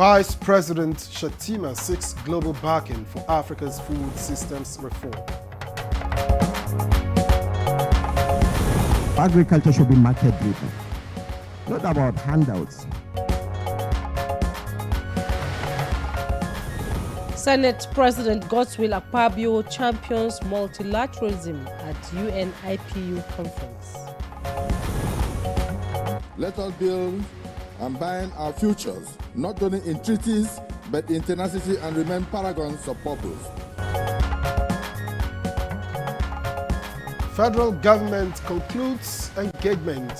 Vice President Shettima seeks global backing for Africa's food systems reform. Agriculture should be market-driven, not about handouts. Senate President Godswill Akpabio champions multilateralism at UN IPU conference. Let us build and bind our futures, not only in treaties, but in tenacity, and remain paragons of purpose. Federal government concludes engagement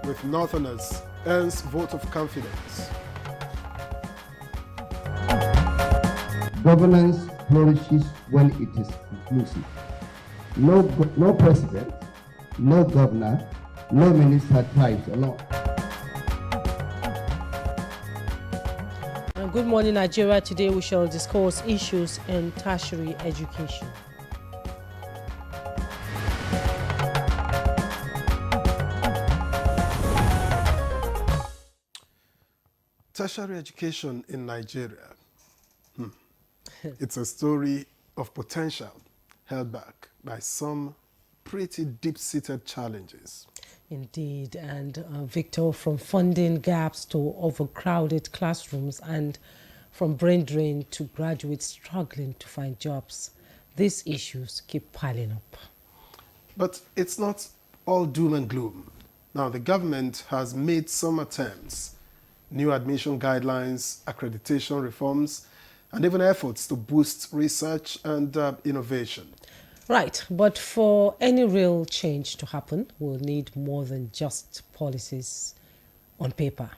with Northerners, earns vote of confidence. Governance flourishes when it is inclusive. No president, no governor, no minister thrives alone. And good morning, Nigeria. Today we shall discuss issues in tertiary education. Tertiary education in Nigeria. It's a story of potential held back by some pretty deep-seated challenges. Indeed, and Victor, from funding gaps to overcrowded classrooms and from brain drain to graduates struggling to find jobs, these issues keep piling up. But it's not all doom and gloom. Now, the government has made some attempts, new admission guidelines, accreditation reforms, and even efforts to boost research and innovation. Right, but for any real change to happen, we'll need more than just policies on paper.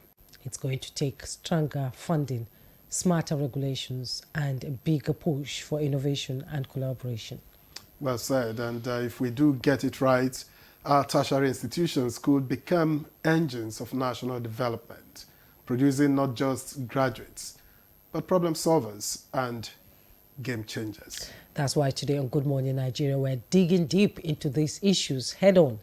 It's going to take stronger funding, smarter regulations, and a bigger push for innovation and collaboration. Well said, and if we do get it right, our tertiary institutions could become engines of national development, producing not just graduates, but problem solvers and game changers. That's why today on Good Morning Nigeria, we're digging deep into these issues head on.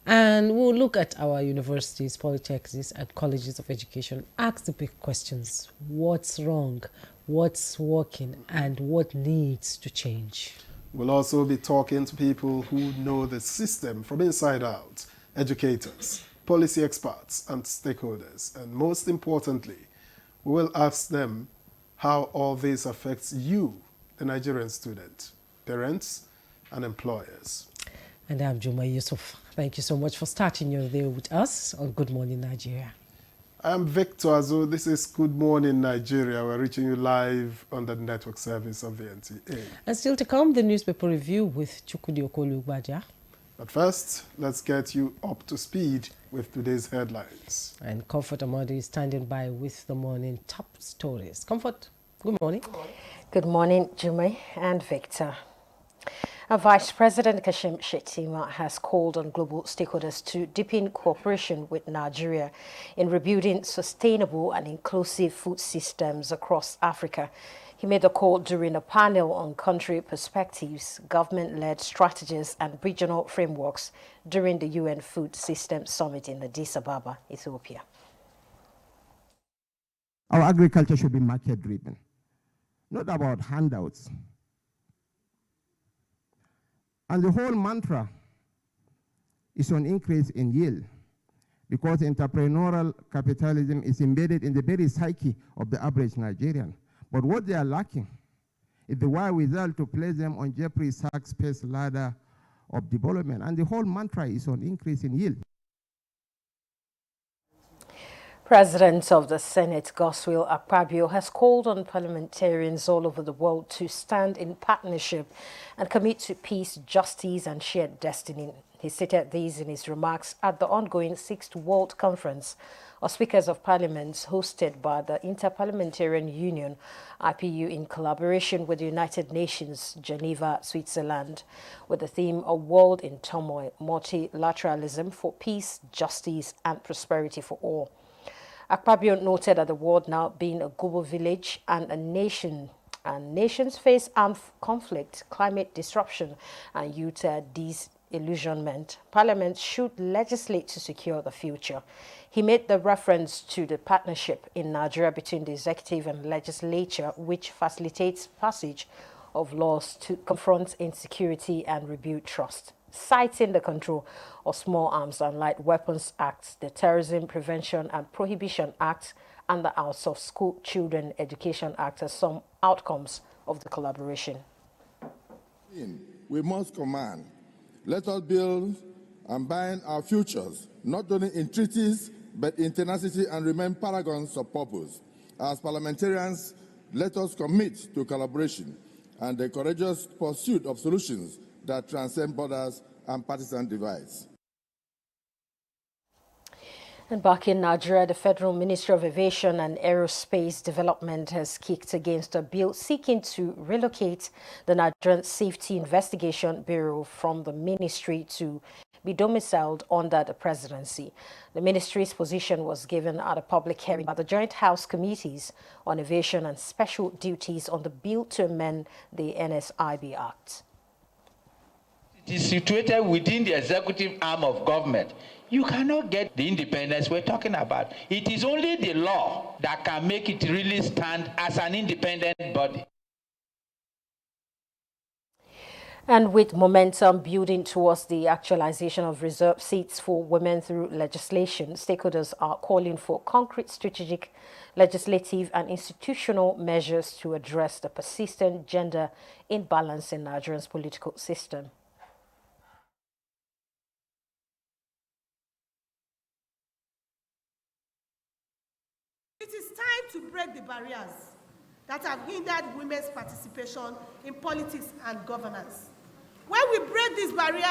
And we'll look at our universities, polytechnics, and colleges of education, ask the big questions. What's wrong? What's working? And what needs to change? We'll also be talking to people who know the system from inside out, educators, policy experts, and stakeholders. And most importantly, we will ask them how all this affects you, the Nigerian student, parents, and employers. And I'm Juma Yusuf. Thank you so much for starting your day with us on Good Morning Nigeria. I'm Victor Azu. This is Good Morning Nigeria. We're reaching you live on the network service of the NTA. And still to come, the newspaper review with Chukudi Okolu-Gbaja. But first, let's get you up to speed with today's headlines. And Comfort Amadi is standing by with the morning top stories. Comfort, good morning. Good morning, Juma and Victor. Vice President Kashim Shettima has called on global stakeholders to deepen cooperation with Nigeria in rebuilding sustainable and inclusive food systems across Africa. He made the call during a panel on country perspectives, government-led strategies and regional frameworks during the UN Food Systems Summit in Addis Ababa, Ethiopia. Our agriculture should be market-driven, not about handouts. And the whole mantra is on increase in yield, because entrepreneurial capitalism is embedded in the very psyche of the average Nigerian. But what they are lacking is the wherewithal to place them on Jeffrey Sachs' pace ladder of development. And the whole mantra is on increase in yield. President of the Senate, Godswill Akpabio, has called on parliamentarians all over the world to stand in partnership and commit to peace, justice, and shared destiny. He stated these in his remarks at the ongoing 6th World Conference of Speakers of Parliaments hosted by the Interparliamentarian Union, IPU, in collaboration with the United Nations, Geneva, Switzerland, with the theme of World in Turmoil, Multilateralism for Peace, Justice, and Prosperity for All. Akpabio noted that the world now being a global village and nations face armed conflict, climate disruption, and youth disillusionment, Parliament should legislate to secure the future. He made the reference to the partnership in Nigeria between the executive and legislature, which facilitates passage of laws to confront insecurity and rebuild trust, citing the Control of Small Arms and Light Weapons Act, the Terrorism Prevention and Prohibition Act, and the Out of School Children Education Act as some outcomes of the collaboration. We must command. Let us build and bind our futures, not only in treaties, but in tenacity and remain paragons of purpose. As parliamentarians, let us commit to collaboration and the courageous pursuit of solutions that transcend borders and partisan divides. And back in Nigeria, the Federal Ministry of Aviation and Aerospace Development has kicked against a bill seeking to relocate the Nigerian Safety Investigation Bureau from the ministry to be domiciled under the presidency. The ministry's position was given at a public hearing by the Joint House Committees on Aviation and Special Duties on the bill to amend the NSIB Act. It is situated within the executive arm of government. You cannot get the independence we're talking about. It is only the law that can make it really stand as an independent body. And with momentum building towards the actualization of reserved seats for women through legislation, stakeholders are calling for concrete strategic, legislative and institutional measures to address the persistent gender imbalance in Nigeria's political system. It is time to break the barriers that have hindered women's participation in politics and governance. When we break this barrier,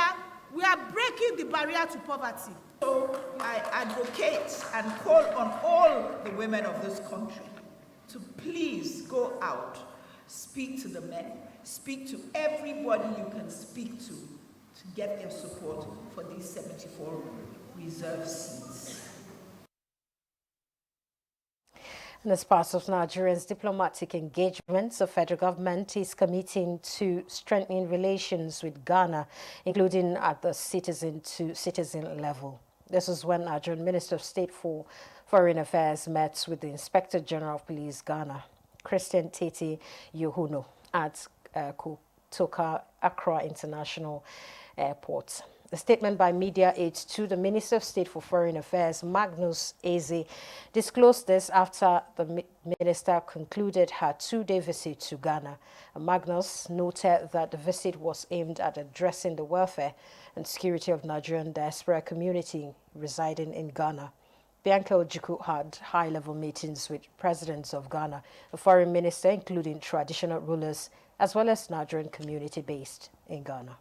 we are breaking the barrier to poverty. So I advocate and call on all the women of this country to please go out, speak to the men, speak to everybody you can speak to get their support for these 74 reserve seats. And as part of Nigeria's diplomatic engagements, the federal government is committing to strengthening relations with Ghana, including at the citizen-to-citizen level. This is when Nigerian Minister of State for Foreign Affairs met with the Inspector General of Police Ghana, Christian Tete Yohuno, at Kotoka Accra International Airport. A statement by media aides to the Minister of State for Foreign Affairs, Magnus Eze, disclosed this after the minister concluded her two-day visit to Ghana. Magnus noted that the visit was aimed at addressing the welfare and security of Nigerian diaspora community residing in Ghana. Bianca Ojukwu had high-level meetings with presidents of Ghana, the foreign minister, including traditional rulers, as well as Nigerian community based in Ghana.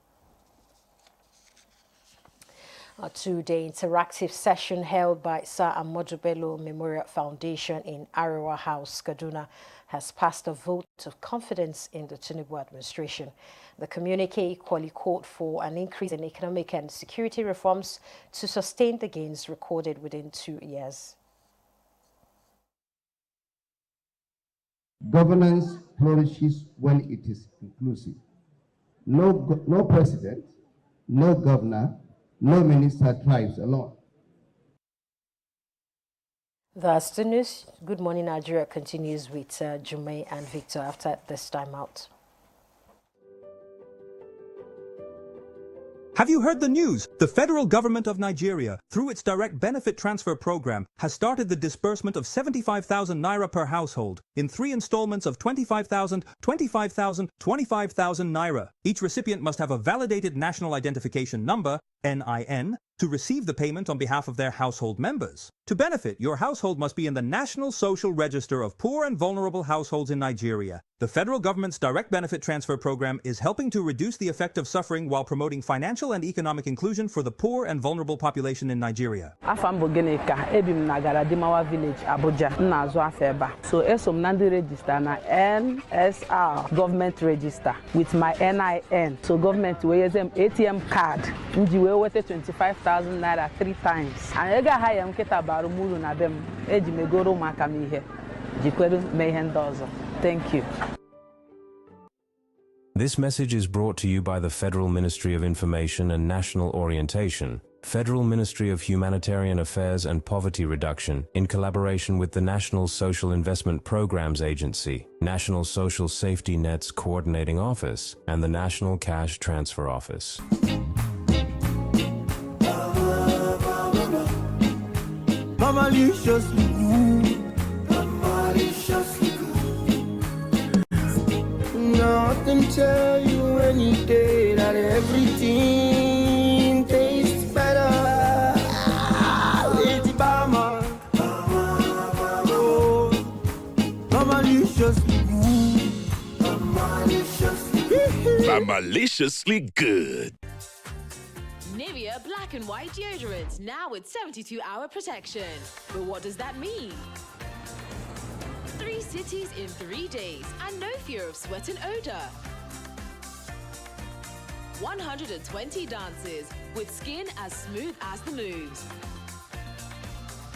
A two-day interactive session held by Sir Ahmadu Bello Memorial Foundation in Arewa House, Kaduna, has passed a vote of confidence in the Tinubu administration. The communique equally called for an increase in economic and security reforms to sustain the gains recorded within 2 years. Governance flourishes when it is inclusive. No president, no governor, no minister thrives alone. That's the news. Good Morning Nigeria continues with Jume and Victor after this time out. Have you heard the news? The federal government of Nigeria, through its direct benefit transfer program, has started the disbursement of 75,000 naira per household in 3 installments of 25,000, 25,000, 25,000 naira. Each recipient must have a validated national identification number, NIN, to receive the payment on behalf of their household members. To benefit, your household must be in the National Social Register of Poor and Vulnerable Households in Nigeria. The federal government's direct benefit transfer program is helping to reduce the effect of suffering while promoting financial and economic inclusion for the poor and vulnerable population in Nigeria. Afam Bogeneka, Ebim Nagara Dimawa Village, Abuja, Nazo Afeba. So Esom Nandi register na NSR government register with my NIN. So government wears them ATM card. Njiwe wete 25,000 naira 3 times. And ega hayam keta barumuru na dem. Eji megoro makamihe. Jikweru mehen dozo. Thank you. This message is brought to you by the Federal Ministry of Information and National Orientation, Federal Ministry of Humanitarian Affairs and Poverty Reduction, in collaboration with the National Social Investment Programs Agency, National Social Safety Net's Coordinating Office, and the National Cash Transfer Office. Maliciously good, maliciously good. Nothing tell you any day that everything tastes better. It's Bama, maliciously good, maliciously good. Nivea Black and White Deodorant, now with 72-hour protection. But what does that mean? 3 cities in 3 days and no fear of sweat and odor. 120 dances with skin as smooth as the moves.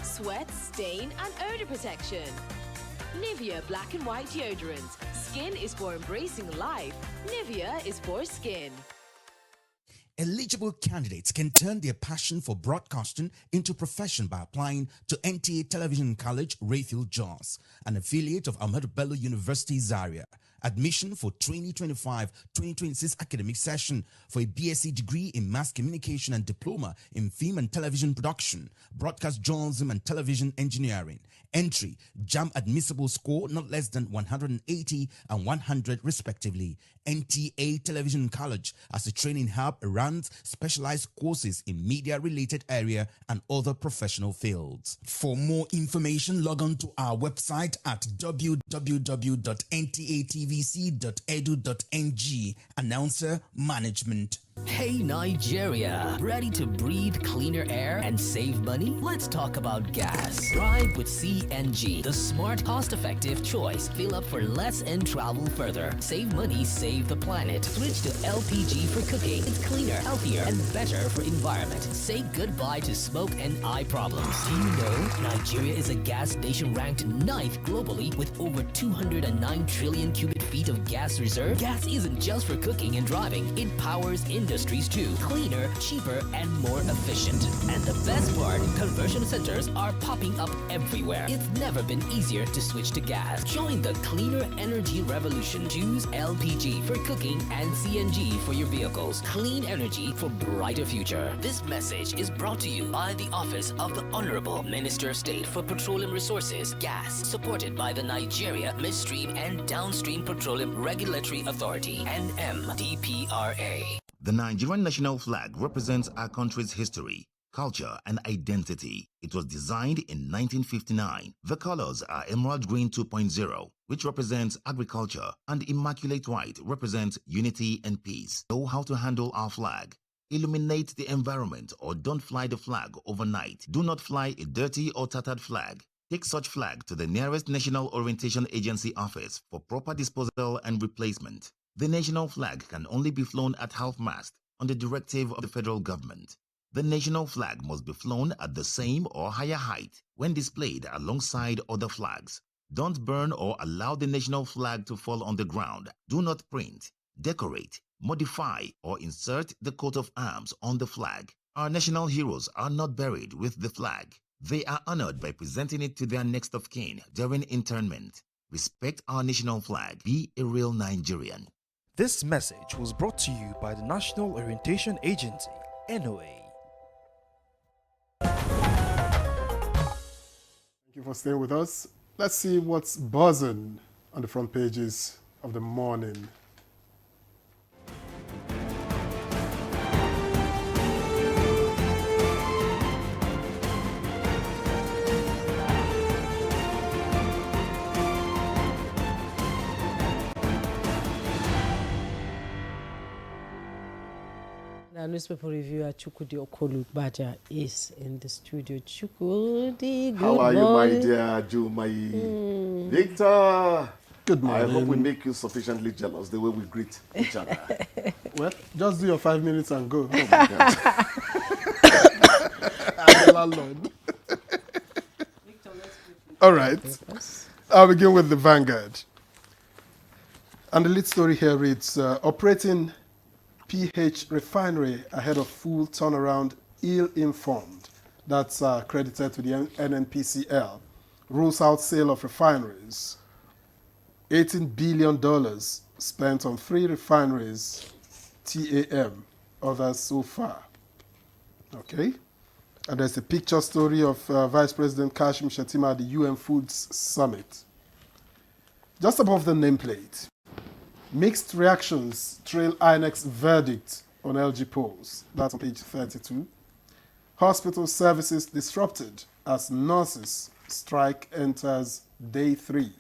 Sweat, stain and odor protection. Nivea Black and White Deodorant. Skin is for embracing life. Nivea is for skin. Eligible candidates can turn their passion for broadcasting into profession by applying to NTA Television College, Rayfield, Jos, an affiliate of Ahmadu Bello University, Zaria. Admission for 2025-2026 academic session for a BSc degree in Mass Communication and Diploma in Film and Television Production, Broadcast Journalism and Television Engineering. Entry, JAM admissible score not less than 180 and 100 respectively. NTA Television College as a training hub runs specialized courses in media-related area and other professional fields. For more information, log on to our website at www.ntatvc.edu.ng. Announcer Management. Hey Nigeria, ready to breathe cleaner air and save money? Let's talk about gas. Drive with CNG, the smart, cost-effective choice. Fill up for less and travel further. Save money, save the planet. Switch to LPG for cooking. It's cleaner, healthier, and better for environment. Say goodbye to smoke and eye problems. Do you know Nigeria is a gas nation ranked 9th globally with over 209 trillion cubic feet of gas reserve? Gas isn't just for cooking and driving. It powers industries too. Cleaner, cheaper, and more efficient. And the best part, conversion centers are popping up everywhere. It's never been easier to switch to gas. Join the cleaner energy revolution. Choose LPG for cooking and CNG for your vehicles. Clean energy for brighter future. This message is brought to you by the Office of the Honorable Minister of State for Petroleum Resources, Gas, supported by the Nigeria Midstream and Downstream Petroleum Regulatory Authority, NMDPRA. The Nigerian national flag represents our country's history, culture, and identity. It was designed in 1959. The colors are Emerald Green 2.0, which represents agriculture, and Immaculate White represents unity and peace. Know how to handle our flag. Illuminate the environment or don't fly the flag overnight. Do not fly a dirty or tattered flag. Take such flag to the nearest National Orientation Agency office for proper disposal and replacement. The national flag can only be flown at half-mast on the directive of the federal government. The national flag must be flown at the same or higher height when displayed alongside other flags. Don't burn or allow the national flag to fall on the ground. Do not print, decorate, modify, or insert the coat of arms on the flag. Our national heroes are not buried with the flag. They are honored by presenting it to their next of kin during interment. Respect our national flag. Be a real Nigerian. This message was brought to you by the National Orientation Agency, NOA. Thank you for staying with us. Let's see what's buzzing on the front pages of the morning. Our newspaper reviewer Chukudi Okolu Baja is in the studio. Chukudi, good How are morning. you, my dear Jumai? Victor! Good morning. I hope we make you sufficiently jealous the way we greet each other. Well, just do your 5 minutes and go. Oh my God. I'm the landlord. All right. I'll begin with the Vanguard. And the lead story here reads, operating PH refinery ahead of full turnaround, ill-informed. That's credited to the NNPCL. Rules out sale of refineries. $18 billion spent on 3 refineries, TAM, others so far. Okay? And there's a picture story of Vice President Kashim Shettima at the UN Foods Summit. Just above the nameplate, mixed reactions trail INEC's verdict on LG polls. That's on page 32. Hospital services disrupted as nurses strike enters day 3.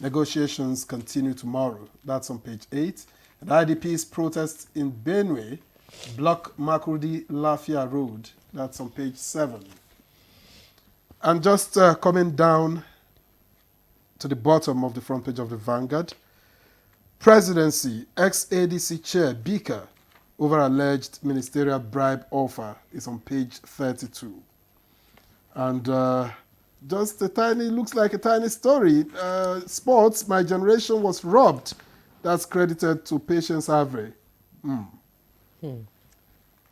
Negotiations continue tomorrow. That's on page 8. And IDP's protests in Benue block Makurdi Lafia Road. That's on page 7. And just coming down to the bottom of the front page of the Vanguard, Presidency, ex-ADC chair Beaker over alleged ministerial bribe offer is on page 32. And just a tiny, looks like a tiny story. Sports, my generation was robbed. That's credited to Patience Avre.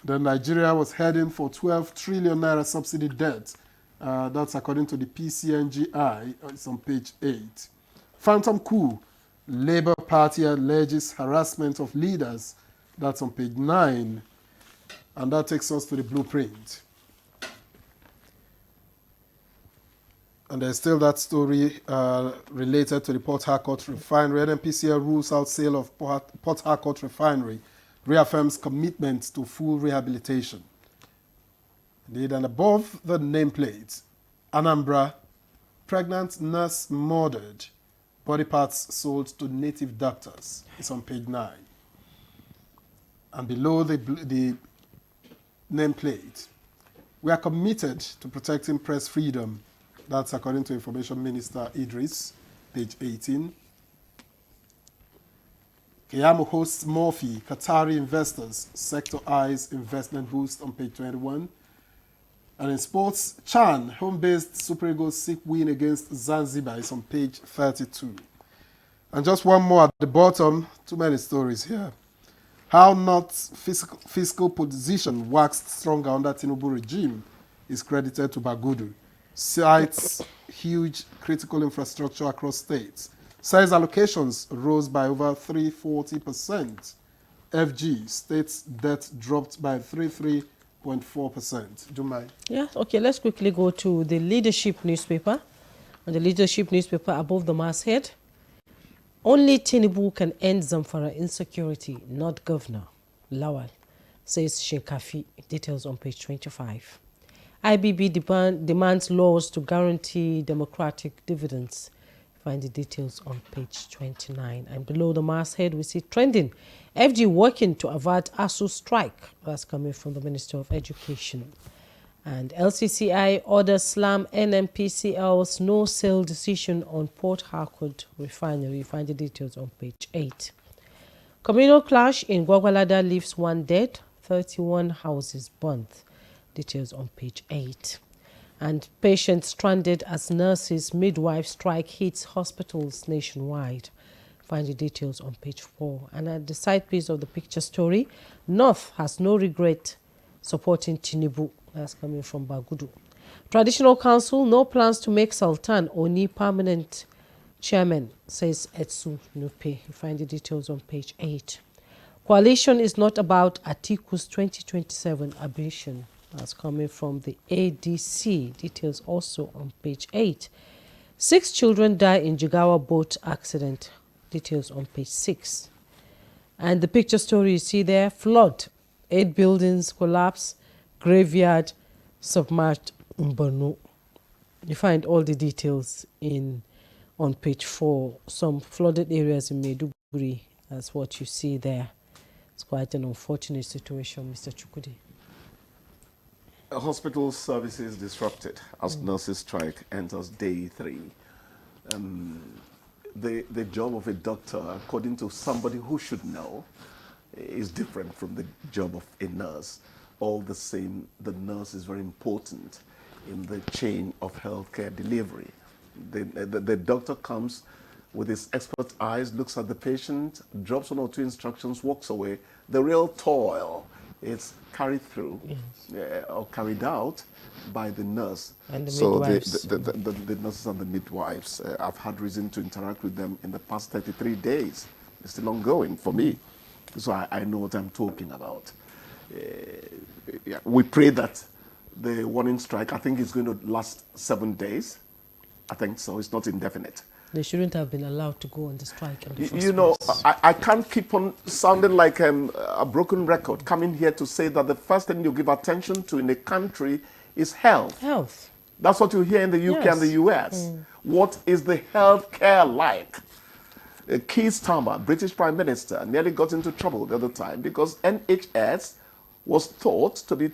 Then Nigeria was heading for 12 trillion naira subsidy debt. That's according to the PCNGI. It's on page 8. Phantom coup. Labour Party alleges harassment of leaders. That's on page 9. And that takes us to the blueprint. And there's still that story related to the Port Harcourt refinery. NNPCL rules out sale of Port Harcourt refinery, reaffirms commitment to full rehabilitation. Indeed, and above the nameplate, Anambra, pregnant nurse murdered, body parts sold to native doctors. It's on page 9. And below the nameplate, we are committed to protecting press freedom. That's according to Information Minister Idris, page 18. Keyamo hosts Mon Fri, Qatari investors, sector eyes investment boost on page 21. And in sports, Chan, home-based Super Eagles seek win against Zanzibar is on page 32. And just one more at the bottom, too many stories here. How North's fiscal position waxed stronger under Tinubu regime is credited to Bagudu. Cites huge critical infrastructure across states. Size allocations rose by over 340%. FG, states debt dropped by 33.4%. Jumai. Yeah, okay, let's quickly go to the Leadership newspaper. And the Leadership newspaper above the masthead. Only Tinubu can end Zamfara insecurity, not Governor. Lawal, says Shinkafi. Details on page 25. IBB demands laws to guarantee democratic dividends. Find the details on page 29. And below the masthead, we see trending. FG working to avert ASU strike. That's coming from the Minister of Education. And LCCI orders slam NNPCL's no-sale decision on Port Harcourt refinery. Find the details on page 8. Communal clash in Gwagwalada leaves 1 dead, 31 houses burnt. Details on page 8. And patients stranded as nurses' midwife strike hits hospitals nationwide. Find the details on page 4. And at the side piece of the picture story, North has no regret supporting Tinubu. That's coming from Bagudu. Traditional Council, no plans to make Sultan Oni permanent chairman, says Etsu Nupe. You find the details on page 8. Coalition is not about Atiku's 2027 ambition. That's coming from the ADC. Details also on page 8. 6 children die in Jigawa boat accident. Details on page 6. And the picture story you see there, flood. 8 buildings collapse, graveyard submerged in Borno. You find all the details on page 4. Some flooded areas in Maiduguri. That's what you see there. It's quite an unfortunate situation, Mr. Chukudi. Hospital services disrupted as nurses strike enters day 3. The job of a doctor, according to somebody who should know, is different from the job of a nurse. All the same, the nurse is very important in the chain of healthcare delivery. The doctor comes with his expert eyes, looks at the patient, drops one or two instructions, walks away. The real toil is carried through or carried out by the nurse. And the so midwives. the nurses and the midwives, I've had reason to interact with them in the past 33 days. It's still ongoing for me. So I know what I'm talking about. We pray that the warning strike, I think it's going to last 7 days. I think so. It's not indefinite. They shouldn't have been allowed to go on the strike in the first You know, place. I can't keep on sounding like a broken record, coming here to say that the first thing you give attention to in a country is health. Health. That's what you hear in the UK and the US. What is the health care like? Keir Starmer, British Prime Minister, nearly got into trouble the other time because NHS was thought to be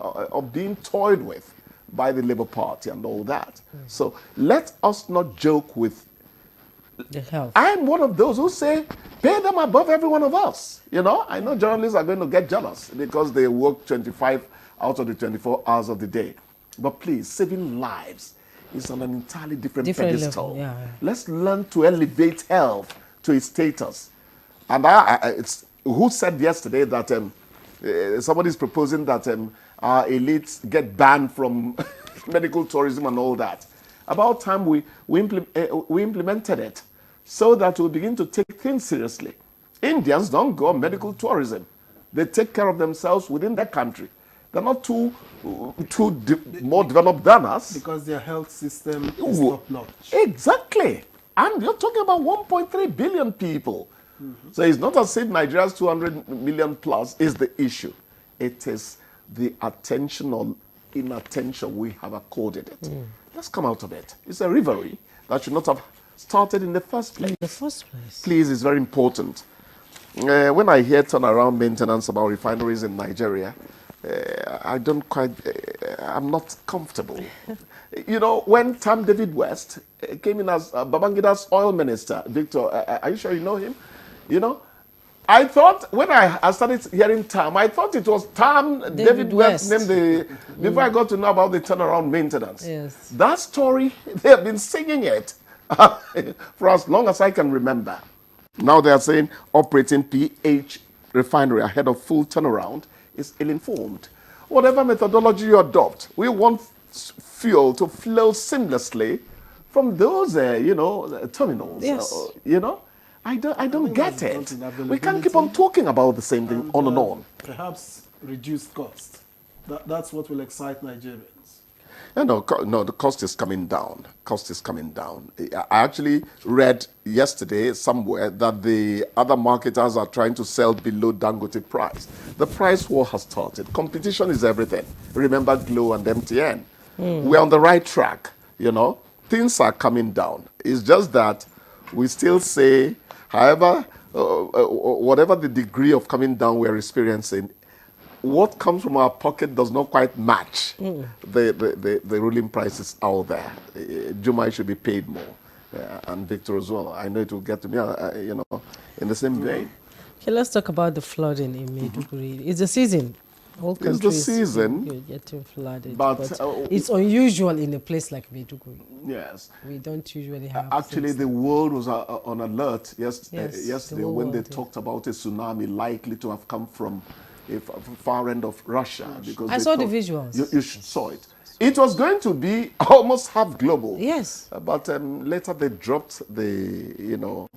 of being toyed with by the Labour Party and all that. So let us not joke with the health. I'm one of those who say, pay them above every one of us. You know, I know journalists are going to get jealous because they work 25 out of the 24 hours of the day. But please, saving lives is on an entirely different pedestal. Level. Yeah. Let's learn to elevate health to its status. And it's who said yesterday that somebody's proposing that our elites get banned from medical tourism and all that. About time we implemented it so that we begin to take things seriously. Indians don't go on medical tourism. They take care of themselves within their country. They're not more developed than us. Because their health system is top-notch. Exactly. And you're talking about 1.3 billion people. So it's not as if Nigeria's 200 million plus is the issue. It is the attention or inattention we have accorded it. Let's come out of it. It's a revelry that should not have started in the first place. Please, it's very important. When I hear turnaround maintenance about refineries in Nigeria, I'm not comfortable. You know, when Tam David West came in as Babangida's oil minister, Victor, are you sure you know him? You know, I thought, when I started hearing Tam, I thought it was Tam David West named before I got to know about the turnaround maintenance. Yes. That story, they have been singing it for as long as I can remember. Now they are saying operating PH refinery ahead of full turnaround is ill-informed. Whatever methodology you adopt, we want fuel to flow seamlessly from those, terminals. Yes. I don't get it. We can't keep on talking about the same thing on and on. Perhaps reduced cost. That's what will excite Nigerians. No, the cost is coming down. Cost is coming down. I actually read yesterday somewhere that the other marketers are trying to sell below Dangote price. The price war has started. Competition is everything. Remember Glo and MTN. We're on the right track, Things are coming down. It's just that we still say, however, whatever the degree of coming down we're experiencing, what comes from our pocket does not quite match the ruling prices out there. Jumai should be paid more, and Victor as well. I know it will get to me, in the same vein. Okay, let's talk about the flooding in Maiduguri. It's the season. All it's the season. You're getting flooded, but it's unusual in a place like Maiduguri. Yes. We don't usually have. Actually, the world was on alert yesterday when they talked about a tsunami likely to have come from a far end of Russia. Because I saw the visuals. You saw it. It was going to be almost half global. Yes. But later they dropped the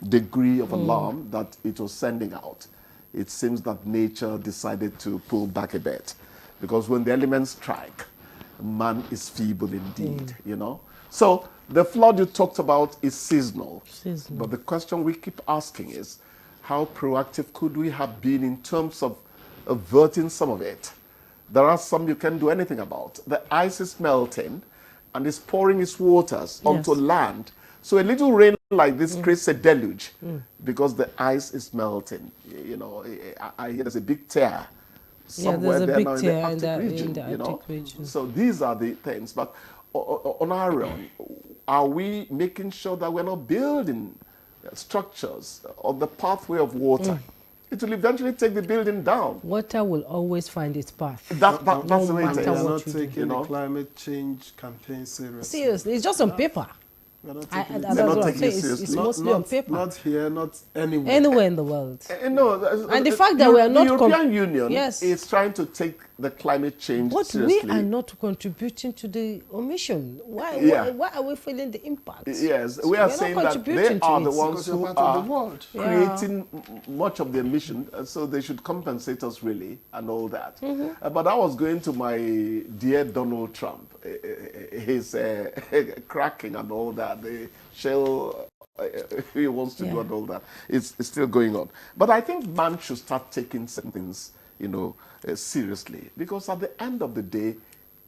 degree of alarm that it was sending out. It seems that nature decided to pull back a bit, because when the elements strike, man is feeble indeed, So the flood you talked about is seasonal. But the question we keep asking is, how proactive could we have been in terms of averting some of it? There are some you can't do anything about. The ice is melting and is pouring its waters onto land. So a little rain like this creates a deluge because the ice is melting. I hear there's a big tear somewhere there now in the Arctic region. So these are the things. But on our own, are we making sure that we're not building structures on the pathway of water it will eventually take the building down. Water will always find its path. That's the way it is. We are not taking the climate change campaign seriously. Seriously, it's just on paper. We're not That's taking what I'm saying. It's mostly on paper. Not here, not anywhere. Anywhere in the world. No, and the fact that we are not... The European Union is trying to take the climate change seriously. But we are not contributing to the omission. Why are we feeling the impact? Yes, we are saying that they are the ones who are creating much of the emission, so they should compensate us really and all that. But I was going to my dear Donald Trump, his cracking and all that, the shell he wants to do and all that. It's still going on. But I think man should start taking some things, seriously, because at the end of the day,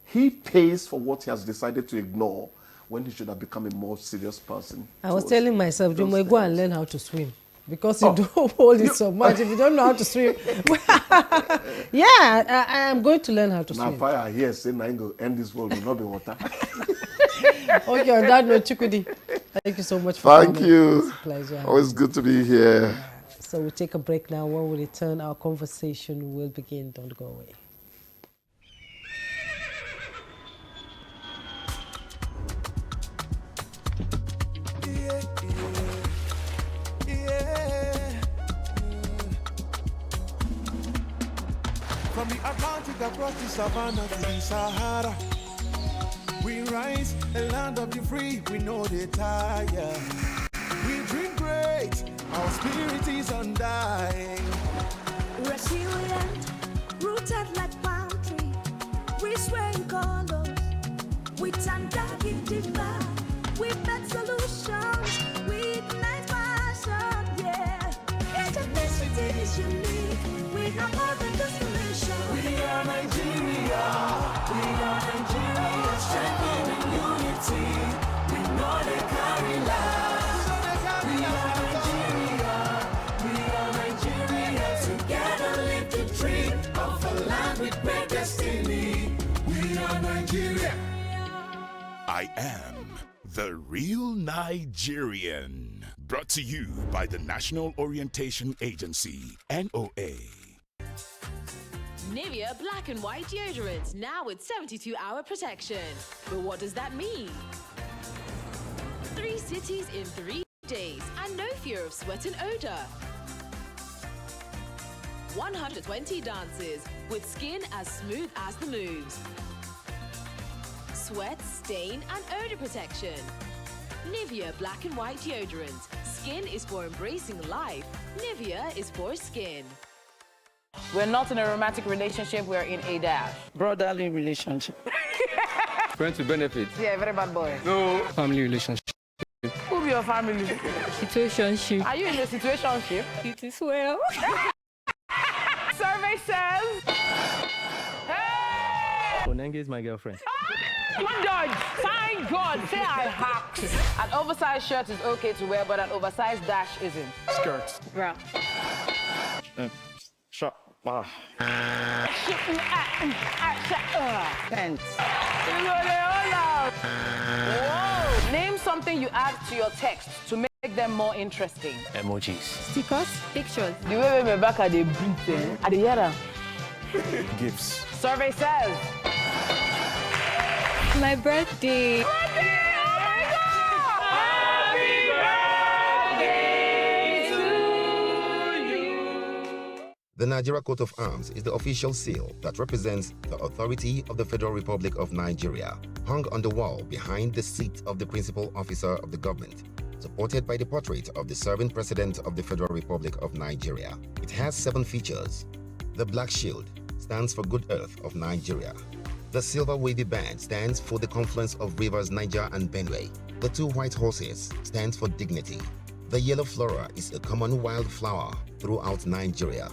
he pays for what he has decided to ignore when he should have become a more serious person. I was telling myself, you may go and learn how to swim. Because you don't hold it so much. If you don't know how to swim. I am going to learn how to swim. Now, fire here saying I go end this world will not be water. Okay, on that note, Chukudi, thank you so much for coming. Thank you. It's a pleasure. Always good to be here. So we'll take a break now. When we return, our conversation will begin. Don't go away. From the Atlantic across the savannah to the Sahara, we rise, a land of the free, we know they tire. We dream great, our spirit is undying. Resilient, rooted like palm tree, we sway in colors, with undying demand. We make solutions, we ignite passion, yeah. Ethnicity is unique, we know more than just a nation. We are Nigeria, strengthened in unity. We know they carry lives. We are Nigeria, together live the dream of a land with great destiny. We are Nigeria. I am the real Nigerian. Brought to you by the National Orientation Agency, NOA. Nivea Black and White Deodorant, now with 72-hour protection. But what does that mean? 3 cities in 3 days and no fear of sweat and odor. 120 dances with skin as smooth as the moves. Sweat, stain and odor protection. Nivea Black and White Deodorant. Skin is for embracing life. Nivea is for skin. We're not in a romantic relationship, we're in a dash. Brotherly relationship. Friends with benefits. Yeah, very bad boy. No. Family relationship. Who be your family? Situationship. Are you in a situationship? It is well. Survey says... Hey! Onenge is my girlfriend. Good dodge. Thank God. Say I hacked. An oversized shirt is okay to wear, but an oversized dash isn't. Skirt. Bra. Shop. Pants. Whoa. Name something you add to your text to make them more interesting. Emojis. Stickers. Pictures. The way my back at the breathe, at the yada. Gifts. Survey says. My birthday. The Nigeria Coat of Arms is the official seal that represents the authority of the Federal Republic of Nigeria, hung on the wall behind the seat of the principal officer of the government, supported by the portrait of the serving president of the Federal Republic of Nigeria. It has 7 features. The black shield stands for Good Earth of Nigeria. The silver wavy band stands for the confluence of rivers Niger and Benue. The 2 white horses stands for dignity. The yellow flora is a common wildflower throughout Nigeria.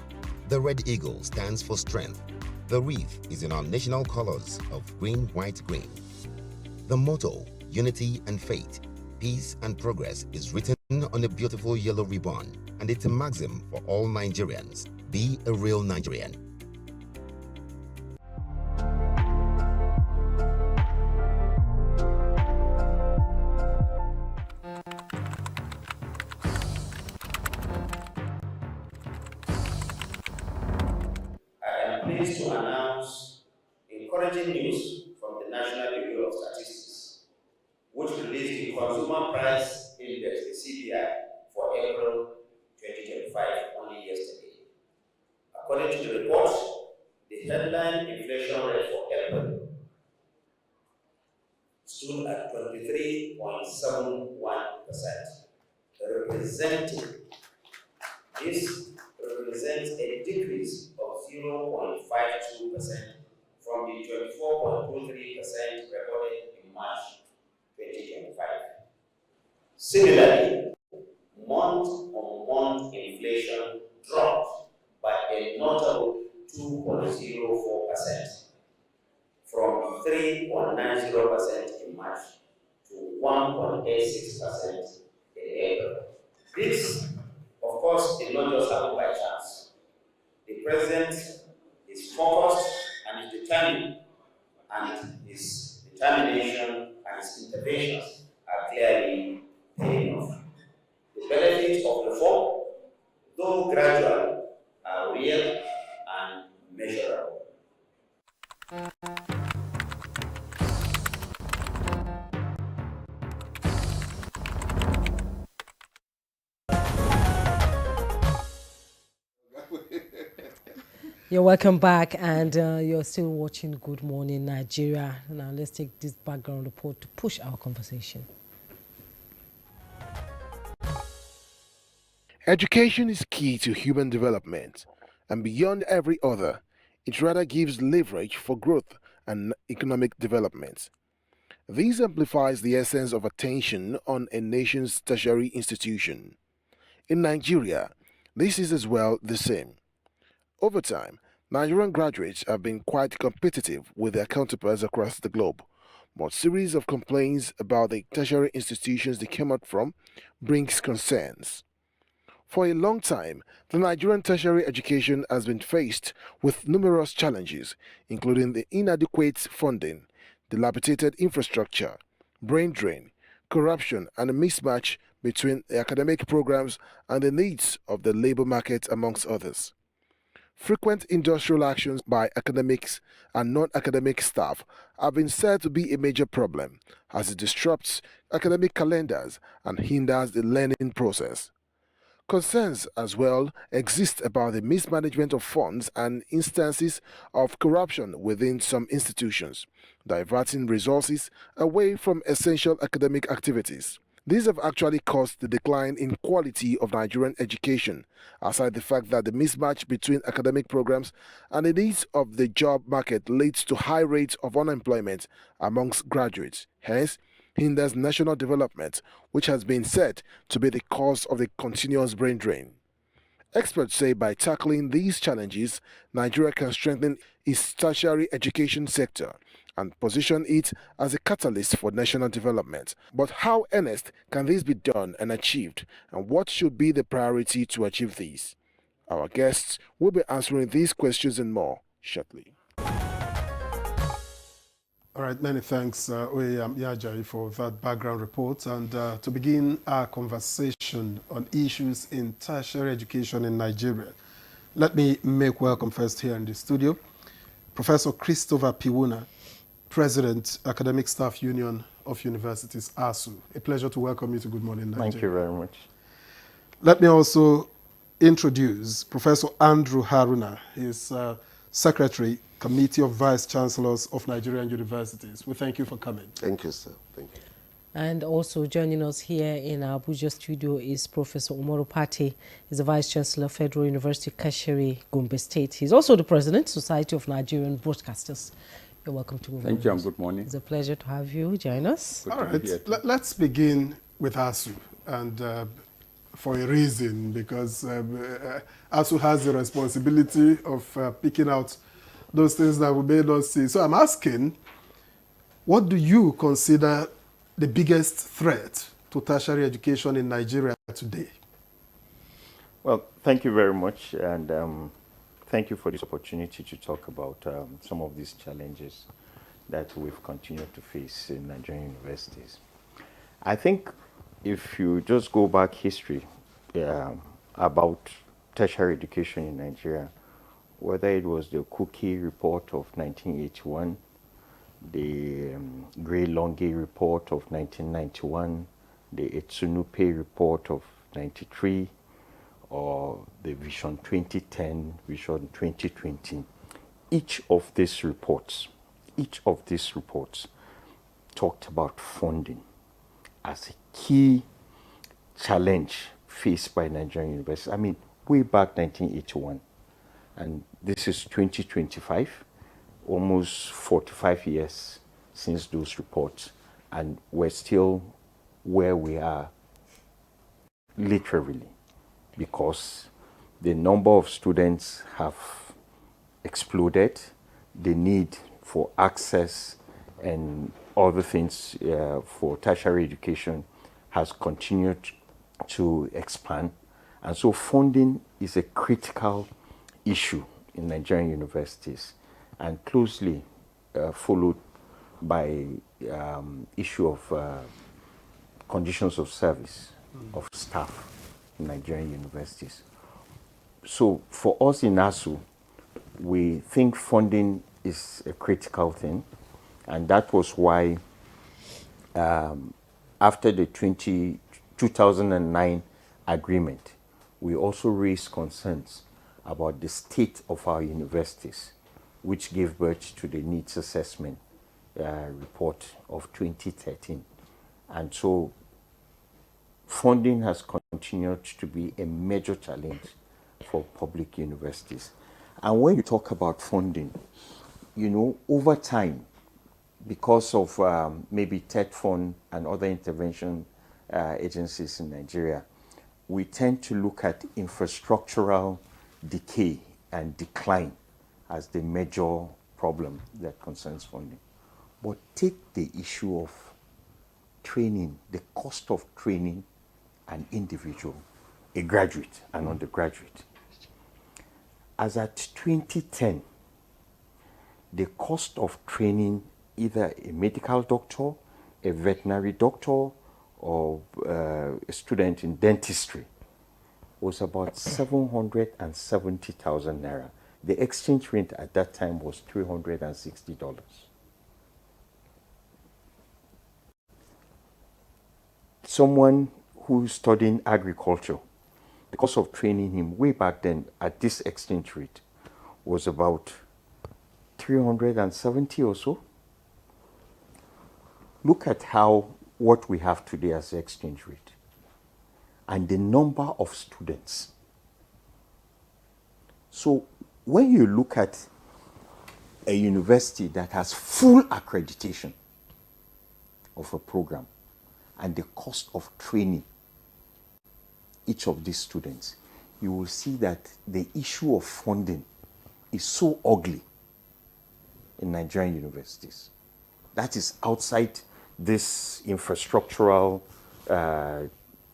The red eagle stands for strength. The wreath is in our national colors of green, white, green. The motto, unity and faith, peace and progress, is written on a beautiful yellow ribbon, and it's a maxim for all Nigerians. Be a real Nigerian. encouraging news from the National Bureau of Statistics, which released the Consumer Price Index, the CPI, for April 2025 only yesterday. According to the report, the headline inflation rate for April stood at 23.71%, This represents a decrease of 0.52% from the 24.23% recorded in March 2025. Similarly, month-on-month inflation dropped by a notable 2.04% from 3.90% in March to 1.86% in April. This, of course, did not just happen by chance. The President is focused and is determined, and his determination and his interventions are clearly paying off. The benefits of reform, though gradual, are real and measurable. You're welcome back, and you're still watching Good Morning Nigeria. Now let's take this background report to push our conversation. Education is key to human development, and beyond every other, it rather gives leverage for growth and economic development. This amplifies the essence of attention on a nation's tertiary institution. In Nigeria, this is as well the same. Over time, Nigerian graduates have been quite competitive with their counterparts across the globe, but series of complaints about the tertiary institutions they came out from brings concerns. For a long time, the Nigerian tertiary education has been faced with numerous challenges, including the inadequate funding, dilapidated infrastructure, brain drain, corruption, and a mismatch between the academic programs and the needs of the labor market, amongst others. Frequent industrial actions by academics and non-academic staff have been said to be a major problem, as it disrupts academic calendars and hinders the learning process. Concerns as well exist about the mismanagement of funds and instances of corruption within some institutions, diverting resources away from essential academic activities. These have actually caused the decline in quality of Nigerian education, aside the fact that the mismatch between academic programs and the needs of the job market leads to high rates of unemployment amongst graduates, hence hinders national development, which has been said to be the cause of the continuous brain drain. Experts say by tackling these challenges, Nigeria can strengthen its tertiary education sector and position it as a catalyst for national development. But how earnest can this be done and achieved, and what should be the priority to achieve these? Our guests will be answering these questions and more shortly. All right, many thanks, Oyeyam Yajayi, for that background report. And to begin our conversation on issues in tertiary education in Nigeria, let me make welcome first here in the studio Professor Christopher Piwuna, President, Academic Staff Union of Universities, ASU. A pleasure to welcome you to Good Morning Nigeria. Thank you very much. Let me also introduce Professor Andrew Haruna. He's Secretary, Committee of Vice Chancellors of Nigerian Universities. We thank you for coming. Thank you, sir. Thank you. And also joining us here in our Abuja studio is Professor Umaru Pate. He's the Vice Chancellor, Federal University, Tertiary, Gombe State. He's also the President, Society of Nigerian Broadcasters. You're welcome to Good Thank you and good morning. It's a pleasure to have you join us. All right, let's begin with ASU, and for a reason, because ASU has the responsibility of picking out those things that we may not see. So I'm asking, what do you consider the biggest threat to tertiary education in Nigeria today? Well, thank you very much, and thank you for this opportunity to talk about some of these challenges that we've continued to face in Nigerian universities. I think if you just go back history about tertiary education in Nigeria, whether it was the Cookie Report of 1981 the Gray Longe report of 1991, the Etsunupe report of 93, or the Vision 2010, Vision 2020. Each of these reports talked about funding as a key challenge faced by Nigerian universities. I mean, way back 1981, and this is 2025, almost 45 years since those reports, and we're still where we are literally, because the number of students have exploded, the need for access and other things for tertiary education has continued to expand. And so funding is a critical issue in Nigerian universities, and closely followed by issue of conditions of service of staff in Nigerian universities. So for us in ASU, we think funding is a critical thing, and that was why after the 2009 agreement, we also raised concerns about the state of our universities, which gave birth to the needs assessment report of 2013. And so funding has continued to be a major challenge for public universities. And when you talk about funding, you know, over time, because of maybe TED Fund and other intervention agencies in Nigeria, we tend to look at infrastructural decay and decline as the major problem that concerns funding. But take the issue of training, the cost of training an individual, a graduate, an undergraduate. As at 2010, the cost of training either a medical doctor, a veterinary doctor, or a student in dentistry was about 770,000 naira. The exchange rate at that time was $360. Someone who's studying agriculture, the cost of training him way back then at this exchange rate was about 370 or so. Look at what we have today as the exchange rate and the number of students. So when you look at a university that has full accreditation of a program and the cost of training each of these students, you will see that the issue of funding is so ugly in Nigerian universities. That is outside this infrastructural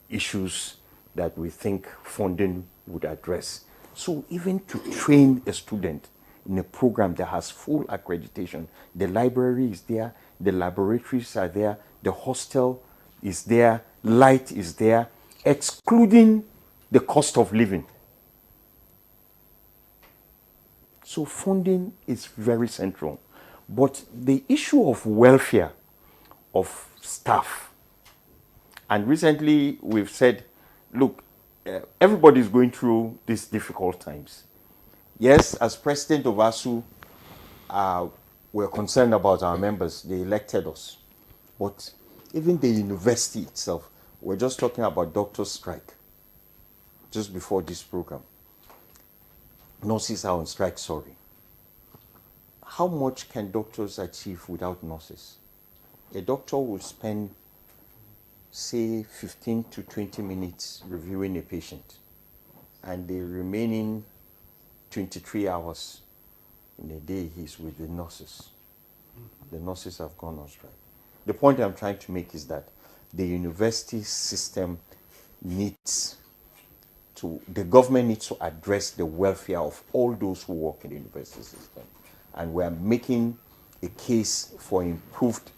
issues that we think funding would address. So even to train a student in a program that has full accreditation, the library is there, the laboratories are there, the hostel is there, light is there, excluding the cost of living. So funding is very central. But the issue of welfare of staff, and recently we've said, look, everybody's going through these difficult times. Yes, as president of ASU, we're concerned about our members. They elected us. But even the university itself, we're just talking about doctors' strike just before this program. Nurses are on strike, sorry. How much can doctors achieve without nurses? A doctor will spend, say, 15 to 20 minutes reviewing a patient, and the remaining 23 hours in a day he's with the nurses. The nurses have gone on strike. The point I'm trying to make is that the university system needs to, the government needs to address the welfare of all those who work in the university system. And we're making a case for improved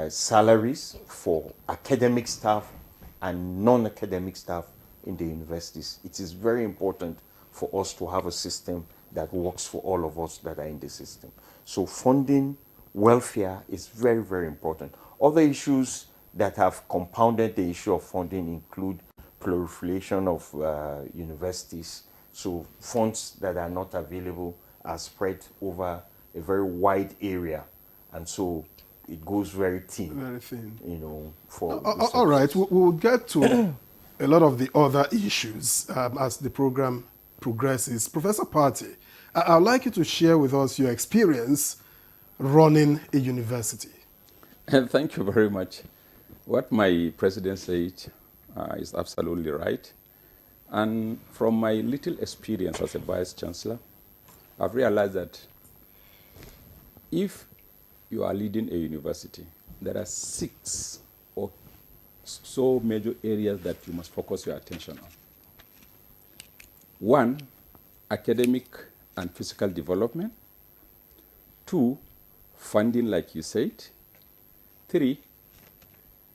salaries for academic staff and non-academic staff in the universities. It is very important for us to have a system that works for all of us that are in the system. So funding welfare is very, very important. Other issues that have compounded the issue of funding include proliferation of universities. So funds that are not available are spread over a very wide area, and so it goes very thin. Very thin. You know, for all right, we'll get to a lot of the other issues as the program progresses. Professor Party, I'd like you to share with us your experience running a university. Thank you very much. What my president said is absolutely right. And from my little experience as a vice chancellor, I've realized that if you are leading a university, there are 6 or so major areas that you must focus your attention on. 1, academic and physical development. 2, funding, like you said. 3,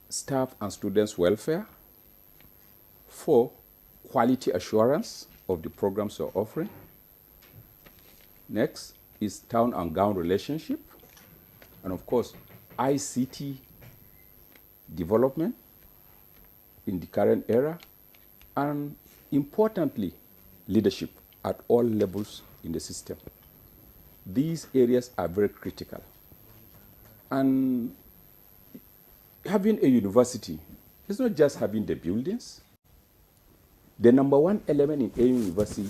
staff and students' welfare. 4, quality assurance of the programs you're offering. Next is town and gown relationship. And of course, ICT development in the current era. And importantly, leadership at all levels in the system. These areas are very critical. And having a university is not just having the buildings. The number one element in a university,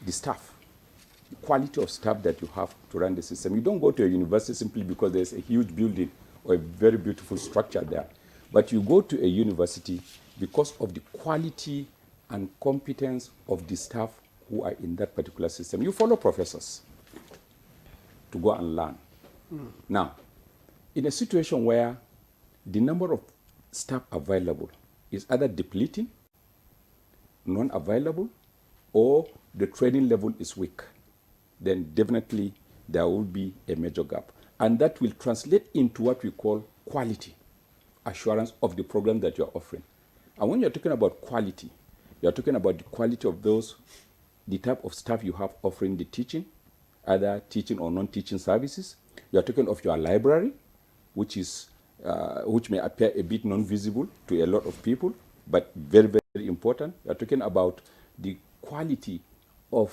the staff, the quality of staff that you have to run the system. You don't go to a university simply because there's a huge building or a very beautiful structure there. But you go to a university because of the quality and competence of the staff who are in that particular system. You follow professors to go and learn. Now, in a situation where the number of staff available is either depleting, non-available, or the training level is weak, then definitely there will be a major gap. And that will translate into what we call quality assurance of the program that you're offering. And when you're talking about quality, you're talking about the quality of the type of staff you have offering the teaching, either teaching or non-teaching services. You're talking of your library, which may appear a bit non-visible to a lot of people, but very, very important. You're talking about the quality of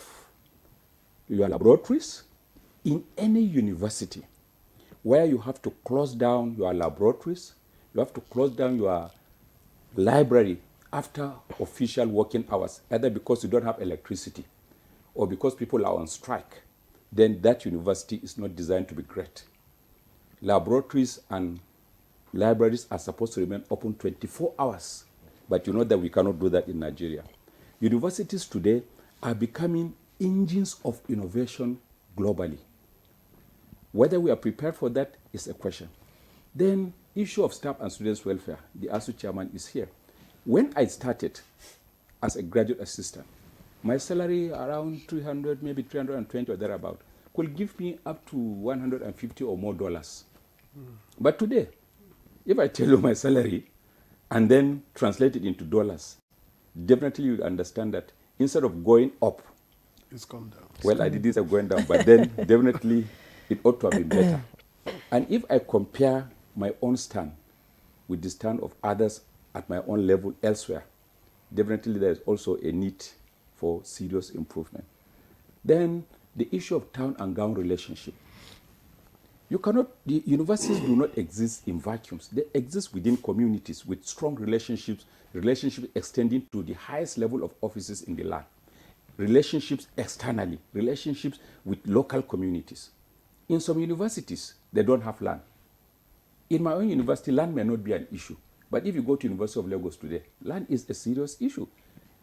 your laboratories. In any university where you have to close down your laboratories, you have to close down your library after official working hours, either because you don't have electricity or because people are on strike, then that university is not designed to be great. Laboratories and libraries are supposed to remain open 24 hours, but you know that we cannot do that in Nigeria. Universities today are becoming engines of innovation globally. Whether we are prepared for that is a question. Then, issue of staff and students' welfare. The ASU chairman is here. When I started as a graduate assistant, my salary around 300, maybe 320 or thereabout, could give me up to $150 or more. But today, if I tell you my salary and then translate it into dollars, definitely you understand that instead of going up, it's come down. Well, I didn't say going down, but then definitely it ought to have been better. And if I compare my own stand with the stand of others at my own level elsewhere, definitely there is also a need for serious improvement. Then the issue of town and gown relationship. The universities do not exist in vacuums. They exist within communities with strong relationships extending to the highest level of offices in the land. Relationships externally, relationships with local communities. In some universities, they don't have land. In my own university, land may not be an issue. But if you go to University of Lagos today, land is a serious issue.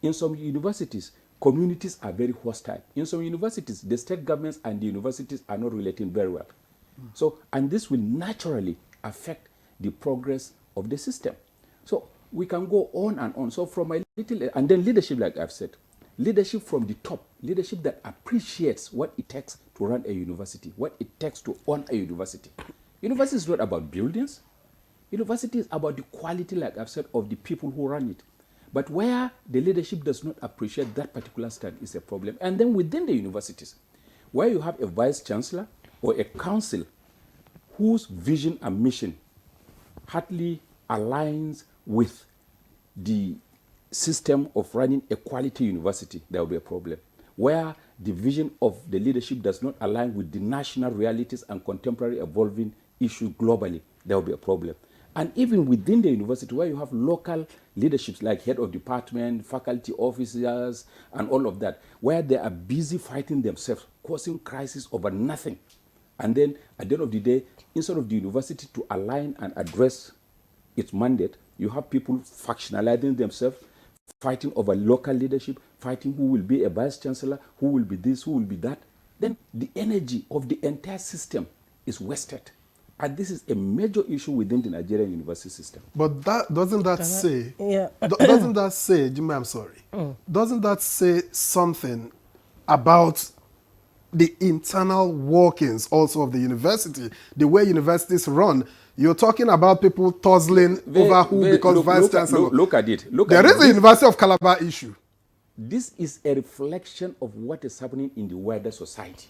In some universities, communities are very hostile. In some universities, the state governments and the universities are not relating very well. So, and this will naturally affect the progress of the system. So we can go on and on. So from my little, and then leadership, like I've said, leadership from the top, leadership that appreciates what it takes to run a university, what it takes to own a university. University is not about buildings. University is about the quality, like I've said, of the people who run it. But where the leadership does not appreciate that particular stand is a problem. And then within the universities, where you have a vice chancellor or a council whose vision and mission hardly aligns with the system of running a quality university, there will be a problem. Where the vision of the leadership does not align with the national realities and contemporary evolving issues globally, there will be a problem. And even within the university, where you have local leaderships like head of department, faculty officers, and all of that, where they are busy fighting themselves, causing crisis over nothing. And then at the end of the day, instead of the university to align and address its mandate, you have people factionalizing themselves, fighting over local leadership, fighting who will be a vice chancellor, who will be this, who will be that. Then the energy of the entire system is wasted. And this is a major issue within the Nigerian university system. But that doesn't that say, doesn't that say, Jimmy, I'm sorry, doesn't that say something about the internal workings also of the university, the way universities run? You're talking about people tussling over who becomes vice chancellor. Look at it. There is the University of Calabar issue. This is a reflection of what is happening in the wider society.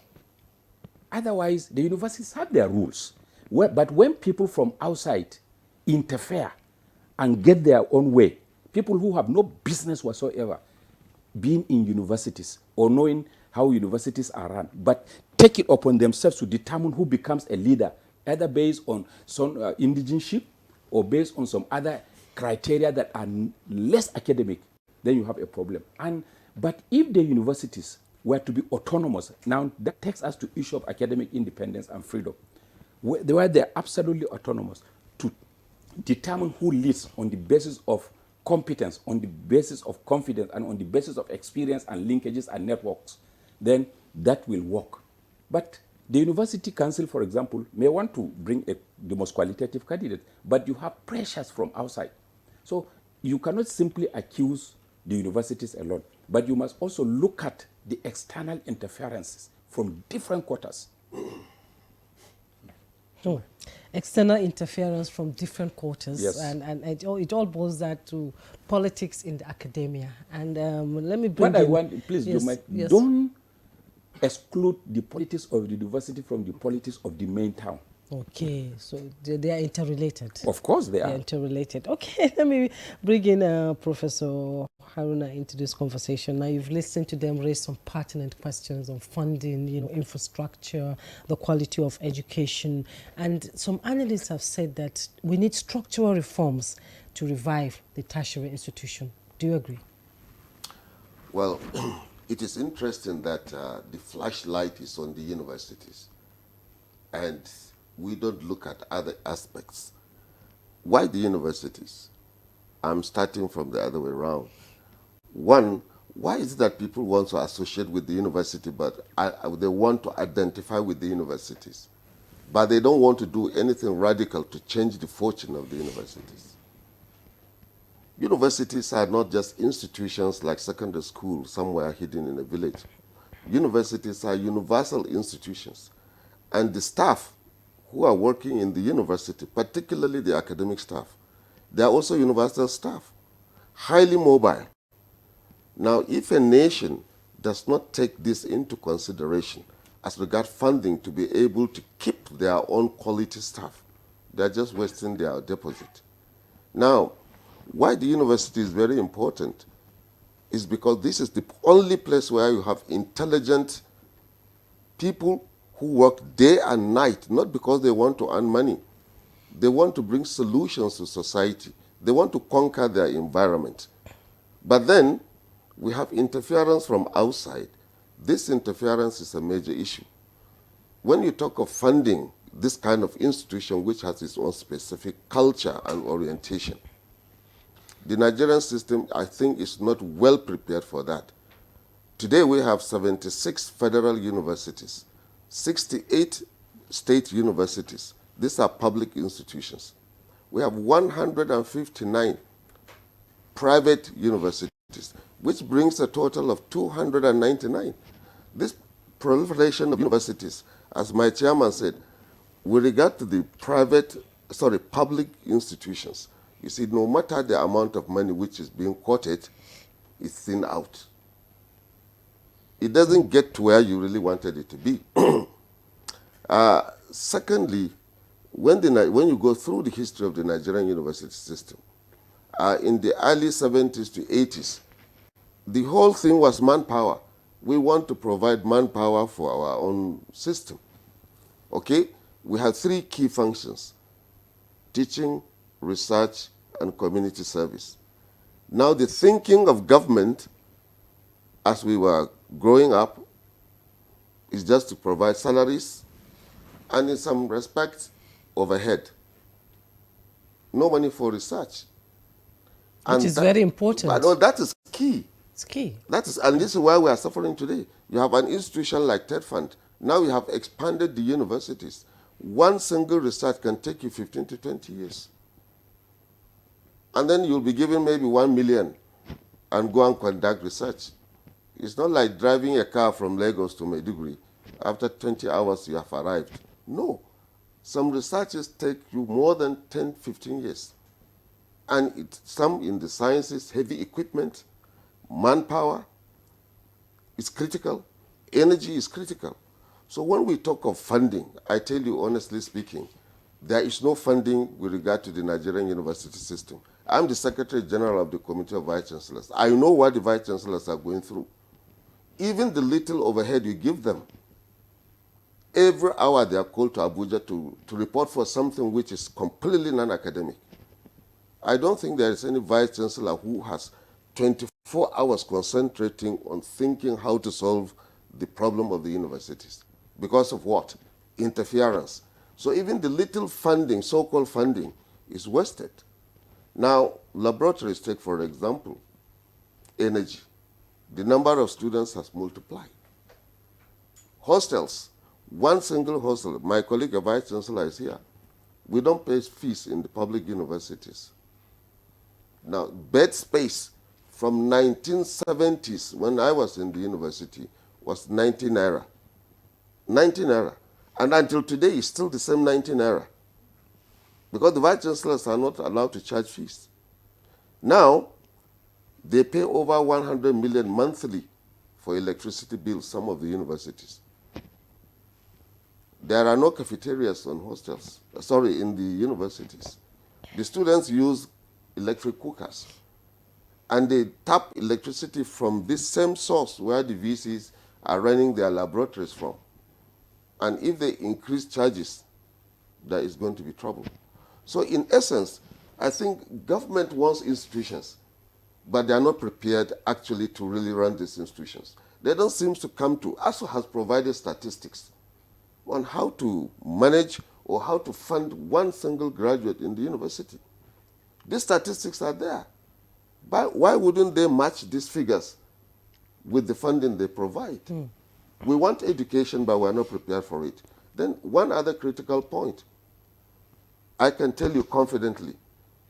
Otherwise, the universities have their rules. But when people from outside interfere and get their own way, people who have no business whatsoever being in universities or knowing how universities are run, but take it upon themselves to determine who becomes a leader, either based on some indigenship or based on some other criteria that are less academic, then you have a problem. But if the universities were to be autonomous, now that takes us to issue of academic independence and freedom, where they're absolutely autonomous to determine who leads on the basis of competence, on the basis of confidence, and on the basis of experience and linkages and networks, then that will work. But the university council, for example, may want to bring the most qualitative candidate, but you have pressures from outside. So you cannot simply accuse the universities alone, but you must also look at the external interferences from different quarters. External interference from different quarters, Yes. and it all boils down to politics in the academia. And let me bring What I want, please, yes, you might yes. don't exclude the politics of the university from the politics of the main town. Okay, so they are interrelated. Of course they are. They're interrelated. Okay, let me bring in Professor Haruna into this conversation. Now, you've listened to them raise some pertinent questions on funding, infrastructure, the quality of education. And some analysts have said that we need structural reforms to revive the tertiary institution. Do you agree? Well, it is interesting that the flashlight is on the universities, and we don't look at other aspects. Why the universities? I'm starting from the other way around. One, why is it that people want to associate with the university, but they want to identify with the universities, but they don't want to do anything radical to change the fortune of the universities? Universities are not just institutions like secondary school somewhere hidden in a village. Universities are universal institutions, and the staff who are working in the university, particularly the academic staff, they are also universal staff, highly mobile. Now, if a nation does not take this into consideration as regard funding to be able to keep their own quality staff, they're just wasting their deposit. Now, why the university is very important is because this is the only place where you have intelligent people who work day and night, not because they want to earn money. They want to bring solutions to society. They want to conquer their environment. But then we have interference from outside. This interference is a major issue. When you talk of funding this kind of institution which has its own specific culture and orientation, the Nigerian system, I think, is not well prepared for that. Today we have 76 federal universities, 68 state universities. These are public institutions. We have 159 private universities, which brings a total of 299. This proliferation of universities, as my chairman said, with regard to the public institutions, you see, no matter the amount of money which is being quoted, it's thin out. It doesn't get to where you really wanted it to be. Secondly, when you go through the history of the Nigerian university system, in the early 70s to 80s, the whole thing was manpower. We want to provide manpower for our own system. Okay? We have three key functions: teaching, research, and community service. Now, the thinking of government as we were growing up is just to provide salaries and, in some respects, overhead. No money for research. Which is very important. But no, that is key. It's key. And this is why we are suffering today. You have an institution like TED Fund. Now you have expanded the universities. One single research can take you 15 to 20 years. And then you'll be given maybe 1 million and go and conduct research. It's not like driving a car from Lagos to Maiduguri. After 20 hours, you have arrived. No. Some researches take you more than 10, 15 years. And some in the sciences, heavy equipment, manpower is critical, energy is critical. So when we talk of funding, I tell you honestly speaking, there is no funding with regard to the Nigerian university system. I'm the Secretary General of the Committee of Vice Chancellors. I know what the Vice Chancellors are going through. Even the little overhead you give them, every hour they are called to Abuja to report for something which is completely non-academic. I don't think there is any Vice Chancellor who has 24 hours concentrating on thinking how to solve the problem of the universities. Because of what? Interference. So even the little funding, so-called funding, is wasted. Now, laboratories, take for example, energy. The number of students has multiplied. Hostels, one single hostel, my colleague, a Vice Chancellor, is here. We don't pay fees in the public universities. Now, bed space from 1970s, when I was in the university, was 90 naira. 90 naira. And until today, it's still the same 90 naira. Because the Vice Chancellors are not allowed to charge fees. Now, they pay over 100 million monthly for electricity bills, some of the universities. There are no cafeterias in the universities. The students use electric cookers. And they tap electricity from this same source where the VCs are running their laboratories from. And if they increase charges, there is going to be trouble. So in essence, I think government wants institutions, but they are not prepared actually to really run these institutions. They don't seem to come to, ASU has provided statistics on how to manage or how to fund one single graduate in the university. These statistics are there. But why wouldn't they match these figures with the funding they provide? We want education, but we're not prepared for it. Then one other critical point. I can tell you confidently,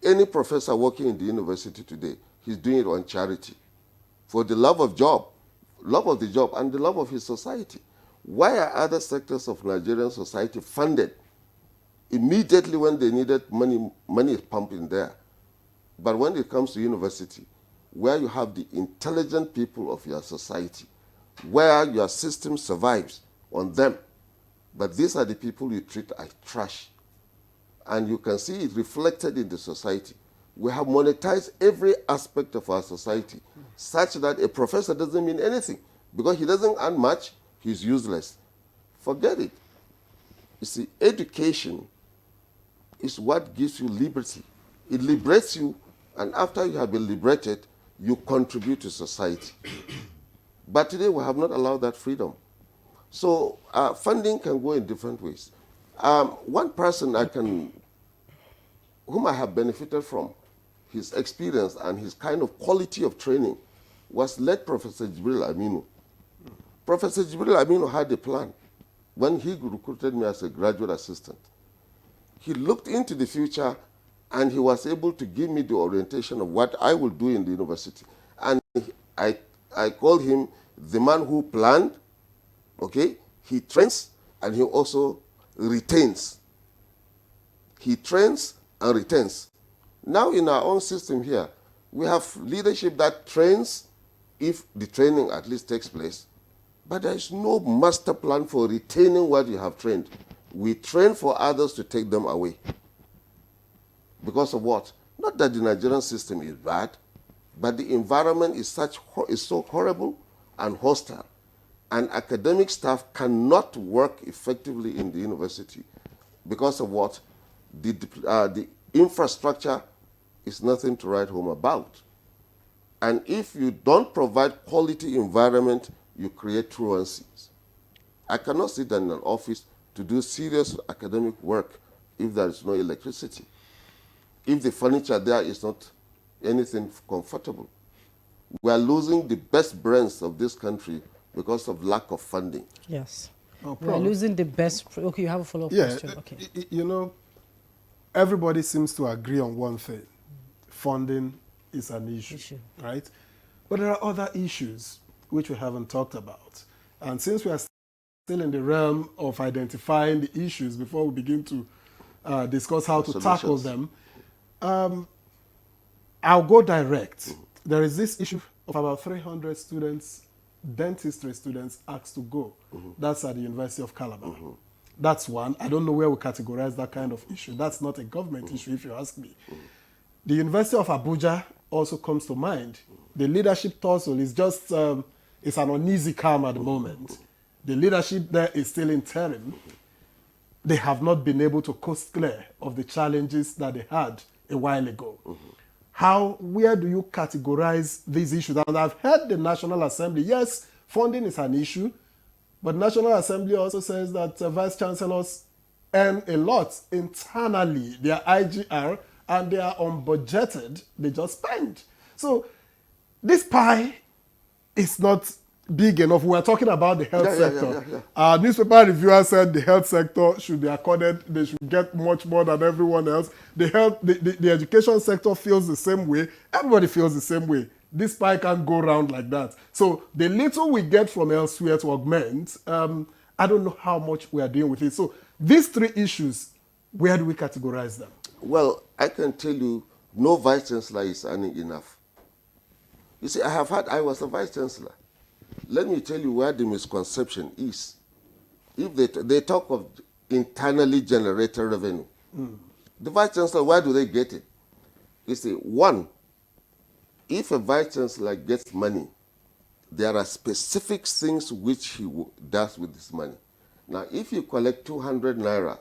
any professor working in the university today, he's doing it on charity, for the love of the job, and the love of his society. Why are other sectors of Nigerian society funded immediately when they needed money? Money is pumped in there. But when it comes to university, where you have the intelligent people of your society, where your system survives on them, but these are the people you treat as trash. And you can see it reflected in the society. We have monetized every aspect of our society such that a professor doesn't mean anything. Because he doesn't earn much, he's useless. Forget it. You see, education is what gives you liberty. It liberates you, and after you have been liberated, you contribute to society. But today we have not allowed that freedom. So funding can go in different ways. One person whom I have benefited from his experience and his kind of quality of training was late Professor Jibril Aminu. Professor Jibril Aminu had a plan when he recruited me as a graduate assistant. He looked into the future and he was able to give me the orientation of what I will do in the university. And I called him the man who planned, okay? He trains and he also retains. He trains and retains. Now in our own system here, we have leadership that trains if the training at least takes place, but there is no master plan for retaining what you have trained. We train for others to take them away. Because of what? Not that the Nigerian system is bad, but the environment is so horrible and hostile. And academic staff cannot work effectively in the university because of what? The infrastructure is nothing to write home about. And if you don't provide quality environment, you create truancies. I cannot sit in an office to do serious academic work if there is no electricity, if the furniture there is not anything comfortable. We are losing the best brains of this country because of lack of funding. Yes. No We are losing the best. Okay, you have a follow-up question. Okay. You know, everybody seems to agree on one thing. Funding is an issue, right? But there are other issues which we haven't talked about. And since we are still in the realm of identifying the issues before we begin to discuss how to tackle them, I'll go direct. There is this issue of about 300 students, dentistry students, asked to go. That's at the University of Calabar. That's one. I don't know where we categorize that kind of issue. That's not a government issue, if you ask me. The University of Abuja also comes to mind. The leadership tussle is just, it's an uneasy calm at the moment. The leadership there is still interim. They have not been able to coast clear of the challenges that they had a while ago. Where do you categorize these issues? And I've heard the National Assembly, yes, funding is an issue, but National Assembly also says that vice chancellors earn a lot internally, their IGR, and they are unbudgeted, they just spend. So this pie is not big enough. We are talking about the health sector. Our newspaper reviewer said the health sector should be accorded, they should get much more than everyone else. The education sector feels the same way. Everybody feels the same way. This pie can't go round like that. So the little we get from elsewhere to augment, I don't know how much we are doing with it. So these three issues, where do we categorize them? Well, I can tell you, no vice chancellor is earning enough. You see, I was a vice chancellor. Let me tell you where the misconception is. If they talk of internally generated revenue, the vice chancellor, where do they get it? You see, one, if a vice chancellor gets money, there are specific things which he does with this money. Now, if you collect 200 naira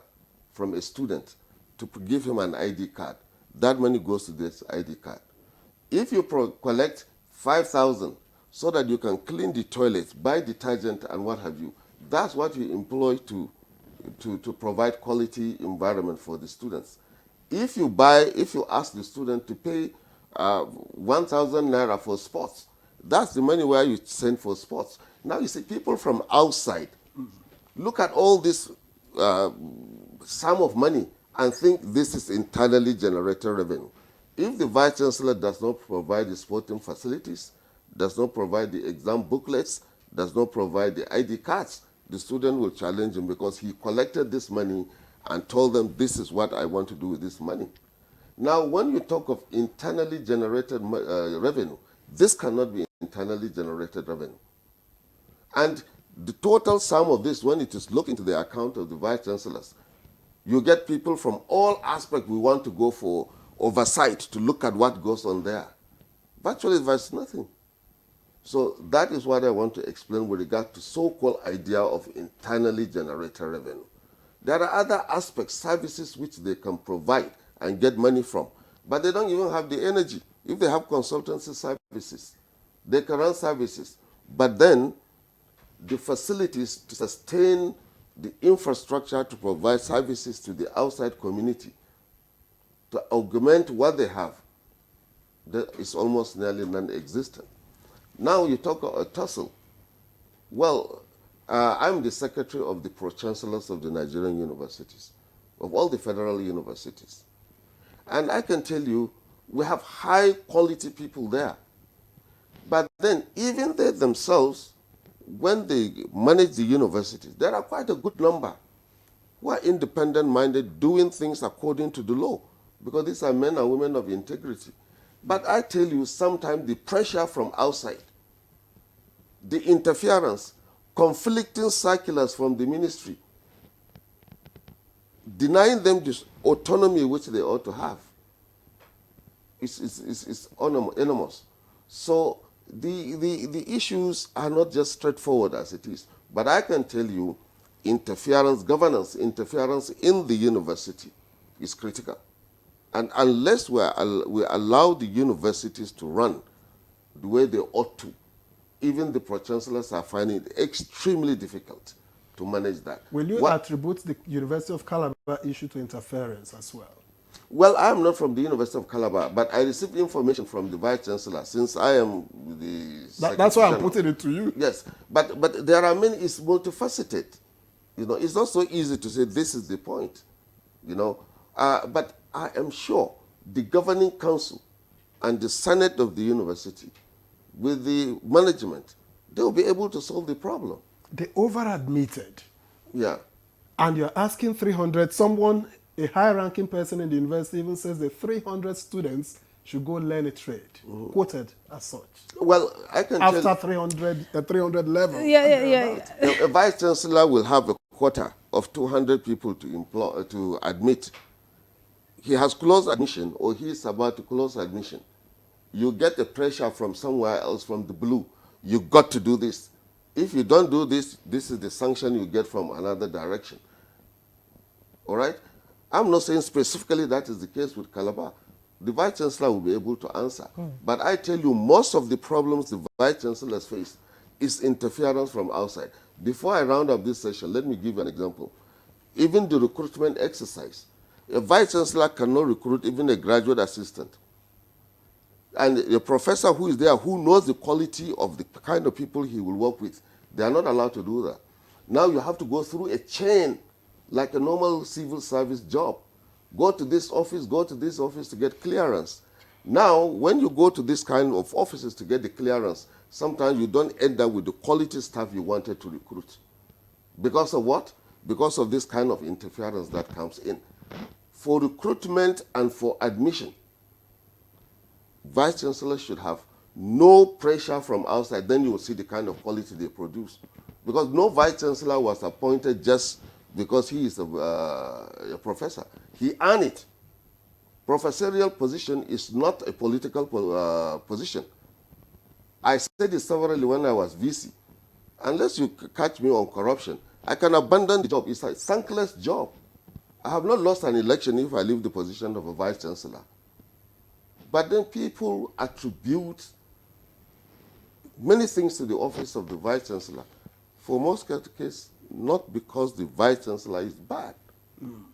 from a student to give him an ID card, that money goes to this ID card. If you collect 5,000 so that you can clean the toilets, buy detergent and what have you, that's what you employ to provide quality environment for the students. If you ask the student to pay 1,000 naira for sports, that's the money where you send for sports. Now you see people from outside look at all this sum of money and think this is internally generated revenue. If the vice chancellor does not provide the sporting facilities, does not provide the exam booklets, does not provide the ID cards, the student will challenge him because he collected this money and told them, this is what I want to do with this money. Now, when you talk of internally generated revenue, this cannot be internally generated revenue. And the total sum of this, when it is looked into the account of the vice chancellors, you get people from all aspects we want to go for oversight to look at what goes on there. Virtually, there's nothing. So that is what I want to explain with regard to so-called idea of internally generated revenue. There are other aspects, services which they can provide and get money from, but they don't even have the energy. If they have consultancy services, they can run services, but then the facilities to sustain the infrastructure to provide services to the outside community, to augment what they have, that is almost nearly non-existent. Now you talk about a tussle. Well, I'm the secretary of the pro-chancellors of the Nigerian universities, of all the federal universities. And I can tell you, we have high quality people there. But then even they themselves, when they manage the universities, there are quite a good number who are independent-minded, doing things according to the law, because these are men and women of integrity. But I tell you, sometimes the pressure from outside, the interference, conflicting circulars from the ministry, denying them this autonomy which they ought to have. It's enormous. So the issues are not just straightforward as it is. But I can tell you, governance interference in the university is critical. And unless we allow the universities to run the way they ought to, even the pro-chancellors are finding it extremely difficult to manage that. Will you attribute the University of Calabar issue to interference as well? Well, I'm not from the University of Calabar, but I received information from the Vice-Chancellor since I am the That's why I'm putting it to you. Yes, but there are many, it's multifaceted. You know, it's not so easy to say this is the point, you know. But I am sure the governing council and the Senate of the university, with the management, they will be able to solve the problem. They over-admitted. Yeah. And you're asking 300, someone, a high-ranking person in the university even says that 300 students should go learn a trade, quoted as such. Well, I can after tell 300 level. Yeah. A vice-chancellor will have a quota of 200 people to admit. He has closed admission or he is about to close admission. You get the pressure from somewhere else, from the blue. You got to do this. If you don't do this, this is the sanction you get from another direction. All right? I'm not saying specifically that is the case with Calabar. The Vice-Chancellor will be able to answer. But I tell you, most of the problems the Vice-Chancellors face is interference from outside. Before I round up this session, let me give you an example. Even the recruitment exercise, a Vice-Chancellor cannot recruit even a graduate assistant. And a professor who is there, who knows the quality of the kind of people he will work with, they are not allowed to do that. Now you have to go through a chain like a normal civil service job. Go to this office to get clearance. Now, when you go to this kind of offices to get the clearance, sometimes you don't end up with the quality staff you wanted to recruit. Because of what? Because of this kind of interference that comes in. For recruitment and for admission, Vice-Chancellor should have no pressure from outside, then you will see the kind of quality they produce. Because no Vice-Chancellor was appointed just because he is a professor. He earned it. Professorial position is not a political position. I said it severally when I was VC. Unless you catch me on corruption, I can abandon the job. It's a thankless job. I have not lost an election if I leave the position of a Vice-Chancellor. But then people attribute many things to the office of the Vice-Chancellor. For most cases, not because the Vice-Chancellor is bad.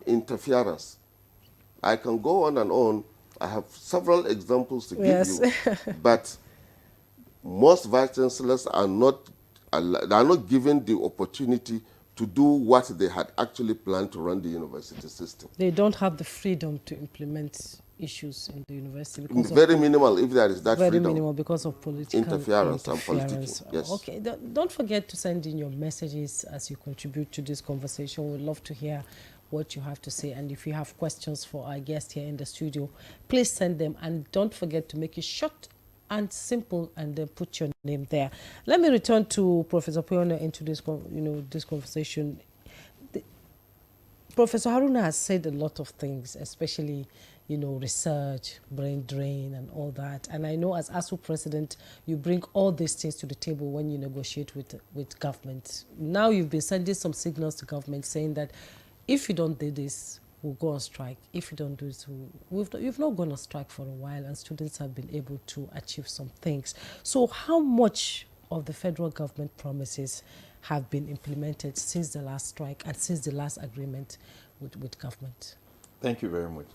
Interference. I can go on and on. I have several examples to give you. But most Vice-Chancellors are not given the opportunity to do what they had actually planned to run the university system. They don't have the freedom to implement issues in the university. Because very minimal, if there is that very freedom. Very minimal because of political interference and politicking. Yes. Okay, don't forget to send in your messages as you contribute to this conversation. We'd love to hear what you have to say. And if you have questions for our guest here in the studio, please send them. And don't forget to make it short and simple, and then put your name there. Let me return to Professor Poyona into this, this conversation. Professor Haruna has said a lot of things, especially, research, brain drain, and all that. And I know as ASU president, you bring all these things to the table when you negotiate with government. Now you've been sending some signals to government saying that if you don't do this, we'll go on strike. If you don't do this, we've not gone on strike for a while, and students have been able to achieve some things. So how much of the federal government promises have been implemented since the last strike and since the last agreement with government? Thank you very much.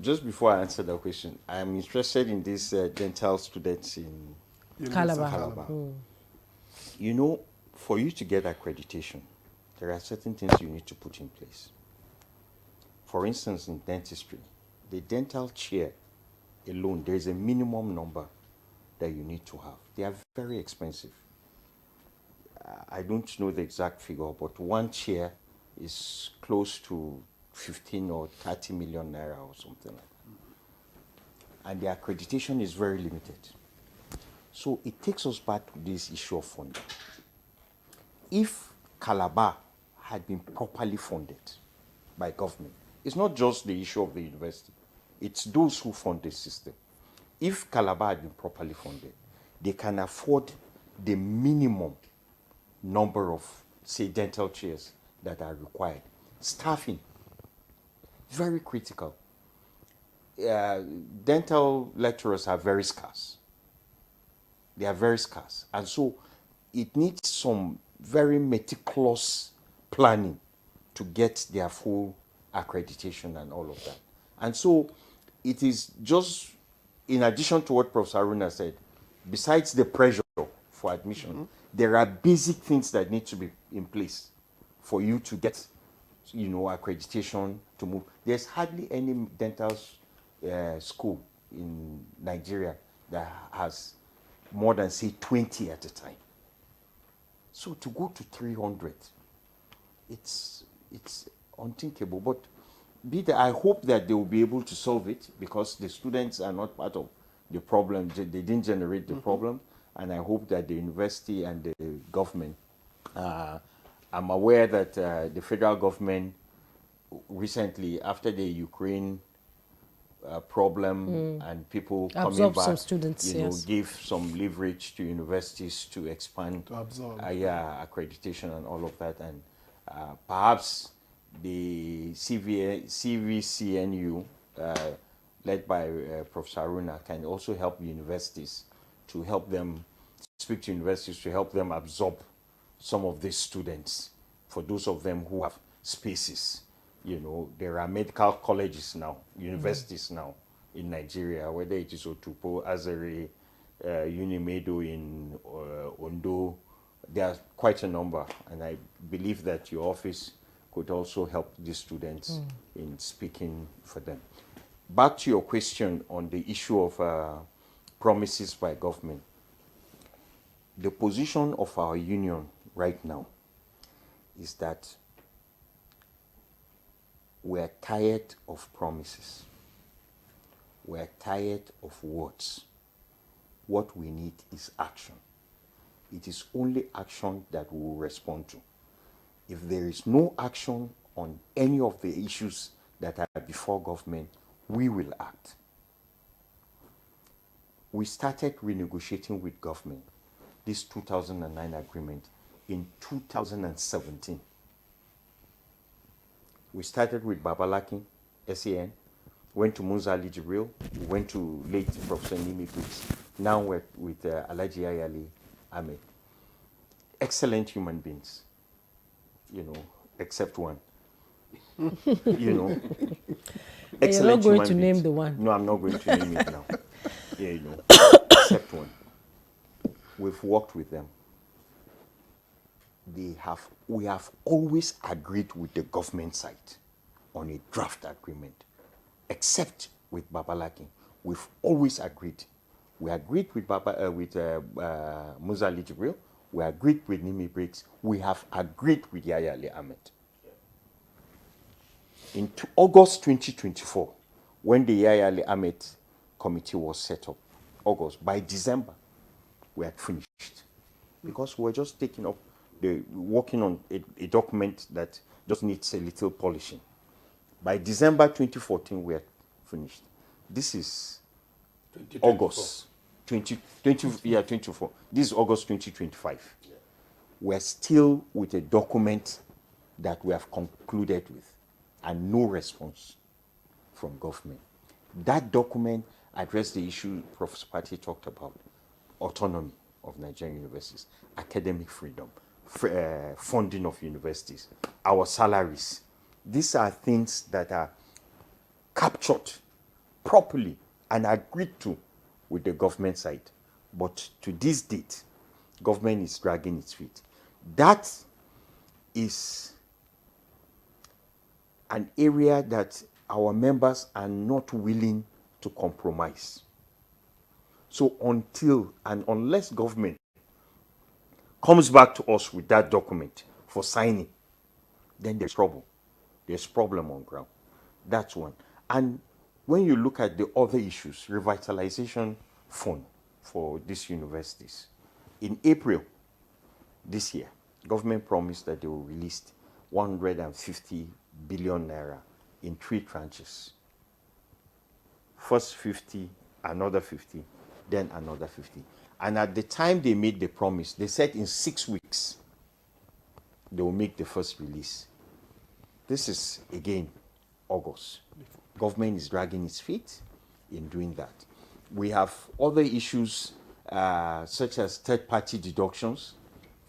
Just before I answer that question, I'm interested in these dental students in Calabar. For you to get accreditation, there are certain things you need to put in place. For instance, in dentistry, the dental chair alone, there is a minimum number that you need to have. They are very expensive. I don't know the exact figure, but one chair is close to 15 or 30 million naira or something like that. And the accreditation is very limited. So it takes us back to this issue of funding. If Calabar had been properly funded, by government. It's not just the issue of the university. It's those who fund the system. If Calabar had been properly funded, they can afford the minimum number of, say, dental chairs that are required. Staffing, very critical. Dental lecturers are very scarce. They are very scarce. And so it needs some very meticulous planning to get their full accreditation and all of that. And so it is just, in addition to what Professor Aruna said, besides the pressure for admission, there are basic things that need to be in place for you to get, accreditation to move. There's hardly any dental school in Nigeria that has more than, say, 20 at a time. So to go to 300, it's unthinkable. But I hope that they will be able to solve it, because the students are not part of the problem. They didn't generate the problem. And I hope that the university and the government, I'm aware that the federal government recently, after the Ukraine problem and people coming back, some students, give some leverage to universities to expand accreditation and all of that. And perhaps the CVCNU, led by Professor Aruna, can also help universities to help them, speak to universities to help them absorb some of these students, for those of them who have spaces. There are medical colleges now, universities now in Nigeria, whether it is Otupo, Azare, Unimedo in Ondo. There are quite a number, and I believe that your office could also help these students in speaking for them. Back to your question on the issue of promises by government. The position of our union right now is that we're tired of promises. We're tired of words. What we need is action. It is only action that we will respond to. If there is no action on any of the issues that are before government, we will act. We started renegotiating with government this 2009 agreement in 2017. We started with Babalaki, SAN, went to Musa Ali Jibril, went to late Professor Nimi Briggs. Now we're with Alhaji Ayali Ahmed. Excellent human beings, except one. Excellent. You're not going to name the one. No, I'm not going to name it now. Except one. We've worked with them. We have always agreed with the government side on a draft agreement, except with Babalaki. We've always agreed. We agreed with Musa Ali Jibril. We agreed with Nimi Briggs. We have agreed with Yahya Ali Ahmed. In August 2024, when the Yahya Ali Ahmed committee was set up, by December, we had finished. Because we're just taking up, working on a document that just needs a little polishing. By December 2014, we had finished. This is August 2024. This is August 2025. Yeah. We're still with a document that we have concluded with, and no response from government. That document addressed the issue Professor Patti talked about: autonomy of Nigerian universities, academic freedom, funding of universities, our salaries. These are things that are captured properly and agreed to with the government side. But to this date, government is dragging its feet. That is an area that our members are not willing to compromise. So until and unless government comes back to us with that document for signing, then there's trouble. There's problem on ground. That's one. And when you look at the other issues, revitalization fund for these universities, in April this year, government promised that they will release 150 billion naira in 3 tranches. First 50, another 50, then another 50. And at the time they made the promise, they said in 6 weeks they will make the first release. This is, again, August. Government is dragging its feet in doing that. We have other issues such as third-party deductions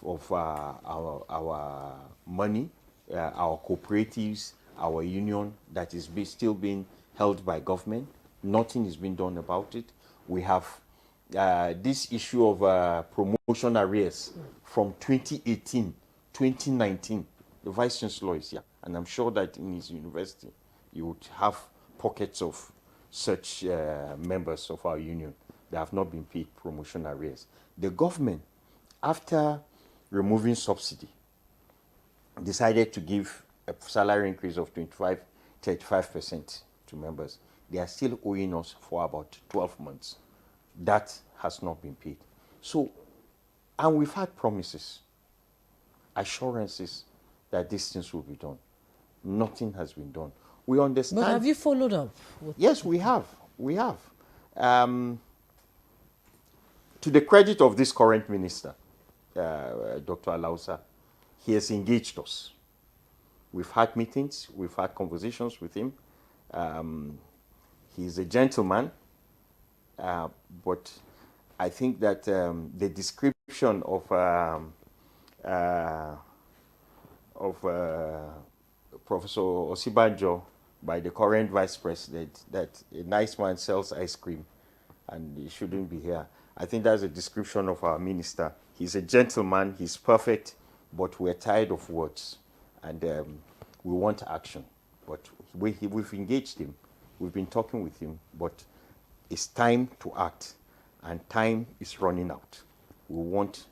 of our money, our cooperatives, our union that is still being held by government. Nothing is being done about it. We have this issue of promotion arrears from 2018, 2019. The Vice Chancellor is here, and I'm sure that in his university, you would have pockets of such members of our union that have not been paid promotion arrears. The government, after removing subsidy, decided to give a salary increase of 35% to members. They are still owing us for about 12 months. That has not been paid. So, and we've had promises, assurances that these things will be done. Nothing has been done. We understand. But have you followed up? Yes, we have. We have. To the credit of this current minister, Dr. Alausa, he has engaged us. We've had meetings, we've had conversations with him. He's a gentleman, but I think that the description of Professor Osibanjo by the current vice president, that a nice man sells ice cream and he shouldn't be here. I think that's a description of our minister. He's a gentleman, he's perfect, but we're tired of words and we want action. But we've engaged him, we've been talking with him, but it's time to act and time is running out. We want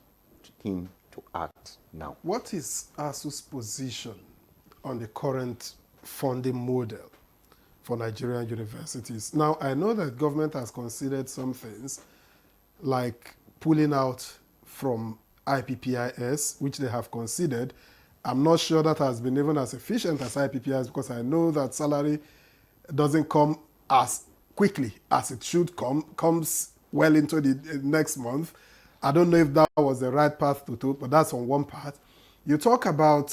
him to act now. What is ASU's position on the current funding model for Nigerian universities? Now, I know that government has considered some things like pulling out from IPPIS, which they have considered. I'm not sure that has been even as efficient as IPPIS because I know that salary doesn't come as quickly as it should come, comes well into the next month. I don't know if that was the right path to take, but that's on one part. You talk about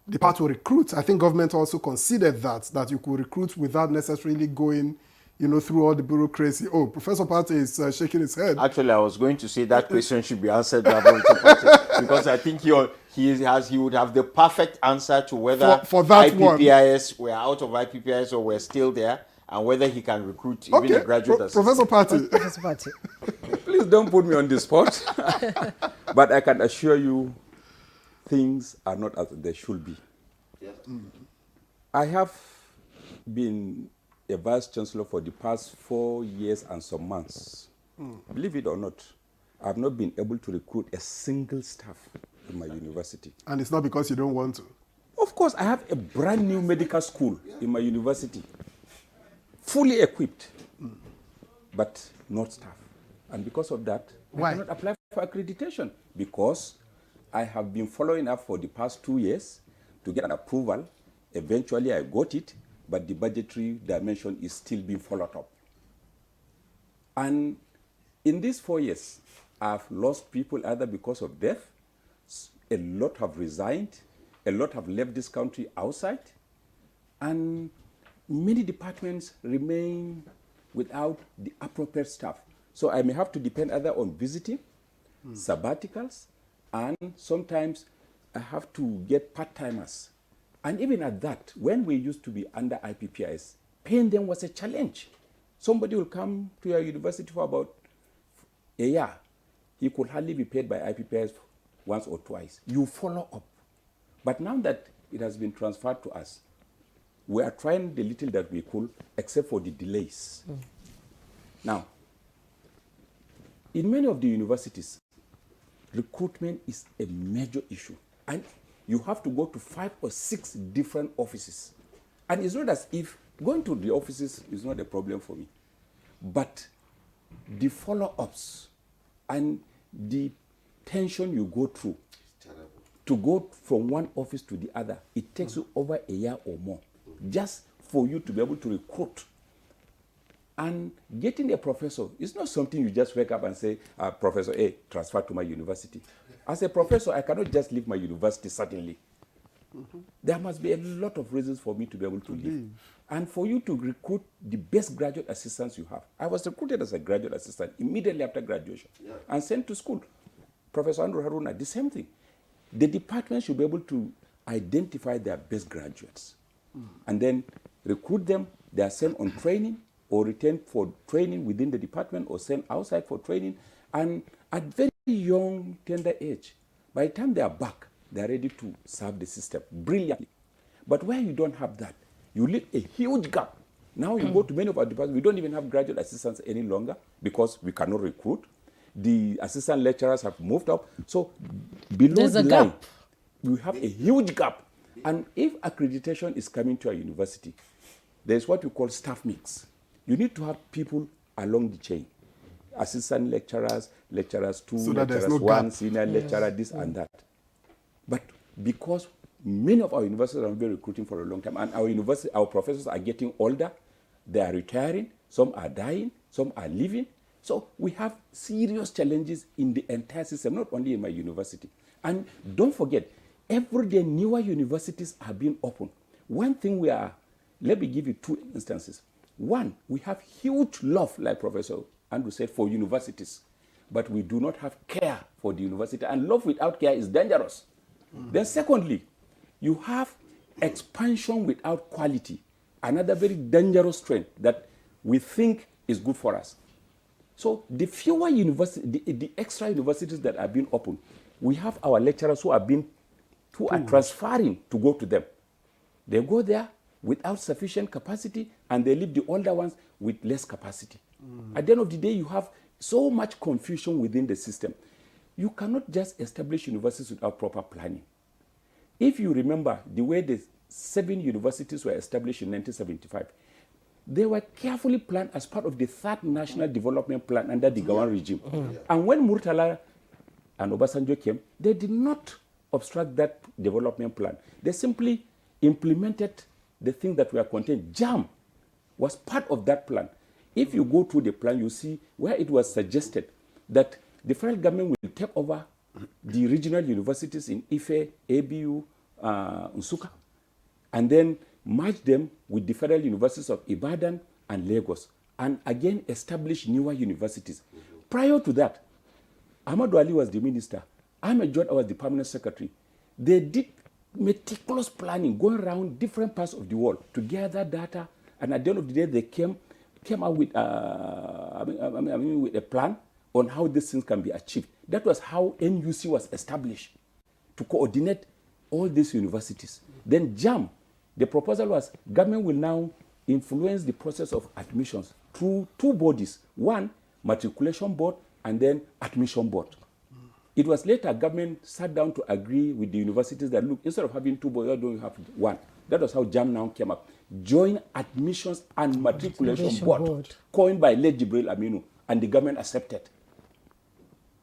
the part to recruit. I think government also considered that you could recruit without necessarily going, through all the bureaucracy. Oh, Professor Pate is shaking his head. Actually, I was going to say that question should be answered by Pate because I think he would have the perfect answer to whether for that IPPIS we're out of IPPIS or we're still there, and whether he can recruit even a graduate assistant. Professor Pate. Professor Pate. Please don't put me on the spot. But I can assure you, things are not as they should be. Yes. I have been a vice chancellor for the past 4 years and some months. Believe it or not, I have not been able to recruit a single staff in my university. And it's not because you don't want to. Of course, I have a brand new medical school in my university, fully equipped, but not staff. And because of that, Why? I cannot apply for accreditation because I have been following up for the past 2 years to get an approval. Eventually, I got it, but the budgetary dimension is still being followed up. And in these 4 years, I've lost people either because of death, a lot have resigned, a lot have left this country outside, and many departments remain without the appropriate staff. So I may have to depend either on visiting, sabbaticals, and sometimes I have to get part-timers. And even at that, when we used to be under IPPIS, paying them was a challenge. Somebody will come to your university for about a year. He could hardly be paid by IPPIS once or twice. You follow up. But now that it has been transferred to us, we are trying the little that we could, except for the delays. Now, in many of the universities, recruitment is a major issue. And you have to go to 5 or 6 different offices. And it's not as if going to the offices is not a problem for me. But the follow-ups and the tension you go through to go from one office to the other, it takes you over a year or more just for you to be able to recruit. And getting a professor is not something you just wake up and say, Professor A, transfer to my university. As a professor, I cannot just leave my university suddenly. There must be a lot of reasons for me to be able to leave. And for you to recruit the best graduate assistants you have. I was recruited as a graduate assistant immediately after graduation and sent to school. Professor Andrew Haruna, the same thing. The department should be able to identify their best graduates and then recruit them. They are sent on training or retained for training within the department or sent outside for training. And at very young, tender age, by the time they are back, they are ready to serve the system brilliantly. But where you don't have that, you leave a huge gap. Now you go to many of our departments, we don't even have graduate assistants any longer because we cannot recruit. The assistant lecturers have moved up. So below There's the a line, gap. we have a huge gap. And if accreditation is coming to a university, there's what we call staff mix. You need to have people along the chain. Assistant lecturers, lecturers 2, So that there's lecturers no 1, gap. senior lecturer, this and that. But because many of our universities have been recruiting for a long time, and our professors are getting older, they are retiring, some are dying, some are leaving. So we have serious challenges in the entire system, not only in my university. And don't forget, every day newer universities are being opened. One thing let me give you 2 instances. One, we have huge love, like Professor Andrew said, for universities, but we do not have care for the university, and love without care is dangerous. Then secondly, you have expansion without quality, another very dangerous trend that we think is good for us. So the fewer the extra universities that are being opened, we have our lecturers who are transferring to go to them. They go there without sufficient capacity, and they leave the older ones with less capacity. At the end of the day, you have so much confusion within the system. You cannot just establish universities without proper planning. If you remember the way the 7 universities were established in 1975, they were carefully planned as part of the 3rd National Development Plan under the Gawan regime. And when Murtala and Obasanjo came, they did not obstruct that development plan. They simply implemented the thing that were contained. JAM was part of that plan. If you go through the plan, you see where it was suggested that the federal government will take over the regional universities in Ife, ABU, Nsukka, and then merge them with the federal universities of Ibadan and Lagos, and again establish newer universities. Prior to that, Ahmadu Ali was the minister. Ahmed Jod was the permanent secretary. They did meticulous planning, going around different parts of the world to gather data, and at the end of the day, they came out with, with a plan on how these things can be achieved. That was how NUC was established, to coordinate all these universities. Then JAM, the proposal was government will now influence the process of admissions through 2 bodies. One, matriculation board, and then admission board. It was later government sat down to agree with the universities that, look, instead of having 2 boards, why don't you have 1? That was how JAM now came up. Joint Admissions and Matriculation Board, coined by late Jibril Aminu, and the government accepted.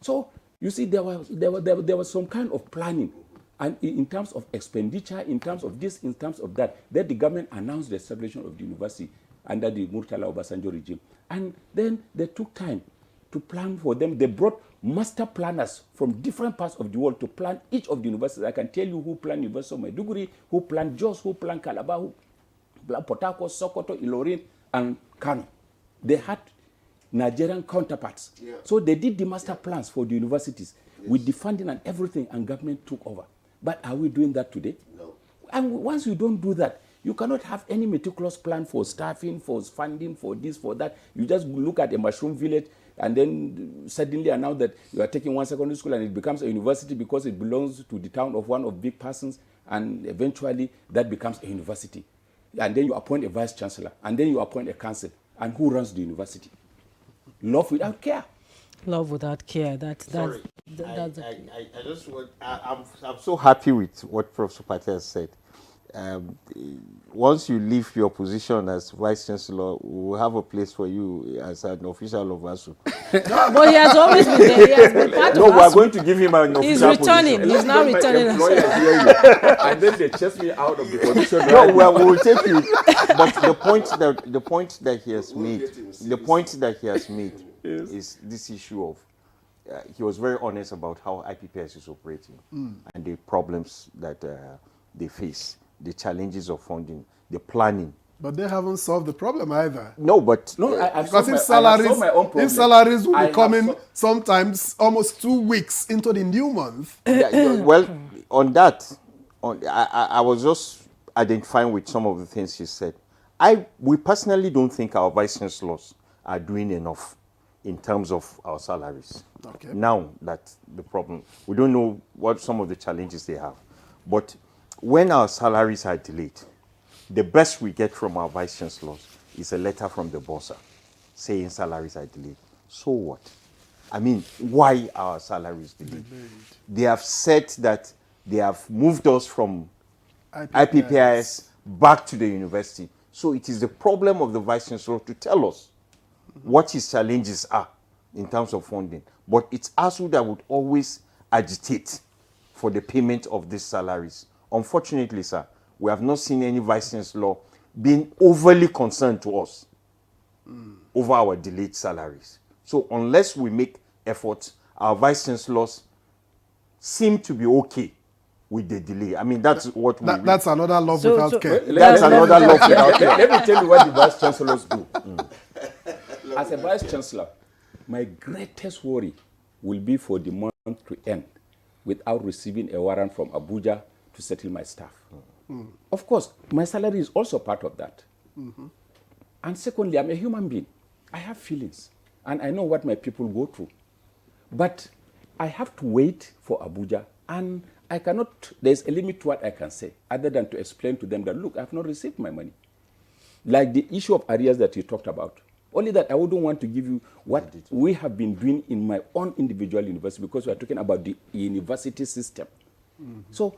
So you see, there was some kind of planning, and in terms of expenditure, in terms of this, in terms of that, then the government announced the establishment of the university under the Murtala Obasanjo regime, and then they took time to plan for them. They brought master planners from different parts of the world to plan each of the universities. I can tell you who planned University of Maiduguri, who planned Jos, who planned Calabar, who planned Port Harcourt, Sokoto, Ilorin, and Kano. They had Nigerian counterparts. Yeah. So they did the master plans for the universities with the funding and everything, and government took over. But are we doing that today? No. And once you don't do that, you cannot have any meticulous plan for staffing, for funding, for this, for that. You just look at a mushroom village and then suddenly announce that you are taking one secondary school and it becomes a university because it belongs to the town of one of big persons, and eventually that becomes a university. And then you appoint a vice chancellor, and then you appoint a council. And who runs the university? Love without care. Love without care. That's Sorry. that's I just want, I'm so happy with what Professor Patel said. once you leave your position as Vice Chancellor, we'll have a place for you as an official of ASU. But he has always been there. He has been part of No, we're ASU. going to give him an He's official returning. position. He's now Let returning. my employer hear you. And then they chase me out of the position. No, well, we will take you. But the point that he has made, Yes. is this issue of he was very honest about how IPPIS is operating and the problems that they face, the challenges of funding, the planning. But they haven't solved the problem either. No, but Because if salaries will be coming sometimes almost 2 weeks into the new month. Well, on that, I was just identifying with some of the things she said. We personally don't think our vice chancellors are doing enough in terms of our salaries. Okay. Now that's the problem. We don't know what some of the challenges they have. But when our salaries are delayed, the best we get from our vice chancellors is a letter from the boss saying salaries are delayed. So what? I mean, why are our salaries delayed? They have said that they have moved us from IPPIS back to the university. So it is the problem of the vice chancellor to tell us what his challenges are in terms of funding. But it's ASU that would always agitate for the payment of these salaries. Unfortunately, sir, we have not seen any vice chancellor being overly concerned to us over our delayed salaries. So unless we make efforts, our vice chancellors seem to be okay with the delay. I mean, that's what That's another love without care. That's another love without care. Let me tell you what the vice chancellors do. As a vice chancellor, my greatest worry will be for the month to end without receiving a warrant from Abuja to settle my staff. Of course, my salary is also part of that. And secondly, I'm a human being. I have feelings, and I know what my people go through. But I have to wait for Abuja, and I cannot, there's a limit to what I can say, other than to explain to them that, look, I've not received my money. Like the issue of arrears that you talked about. Only that I wouldn't want to give you what we have been doing in my own individual university, because we are talking about the university system. So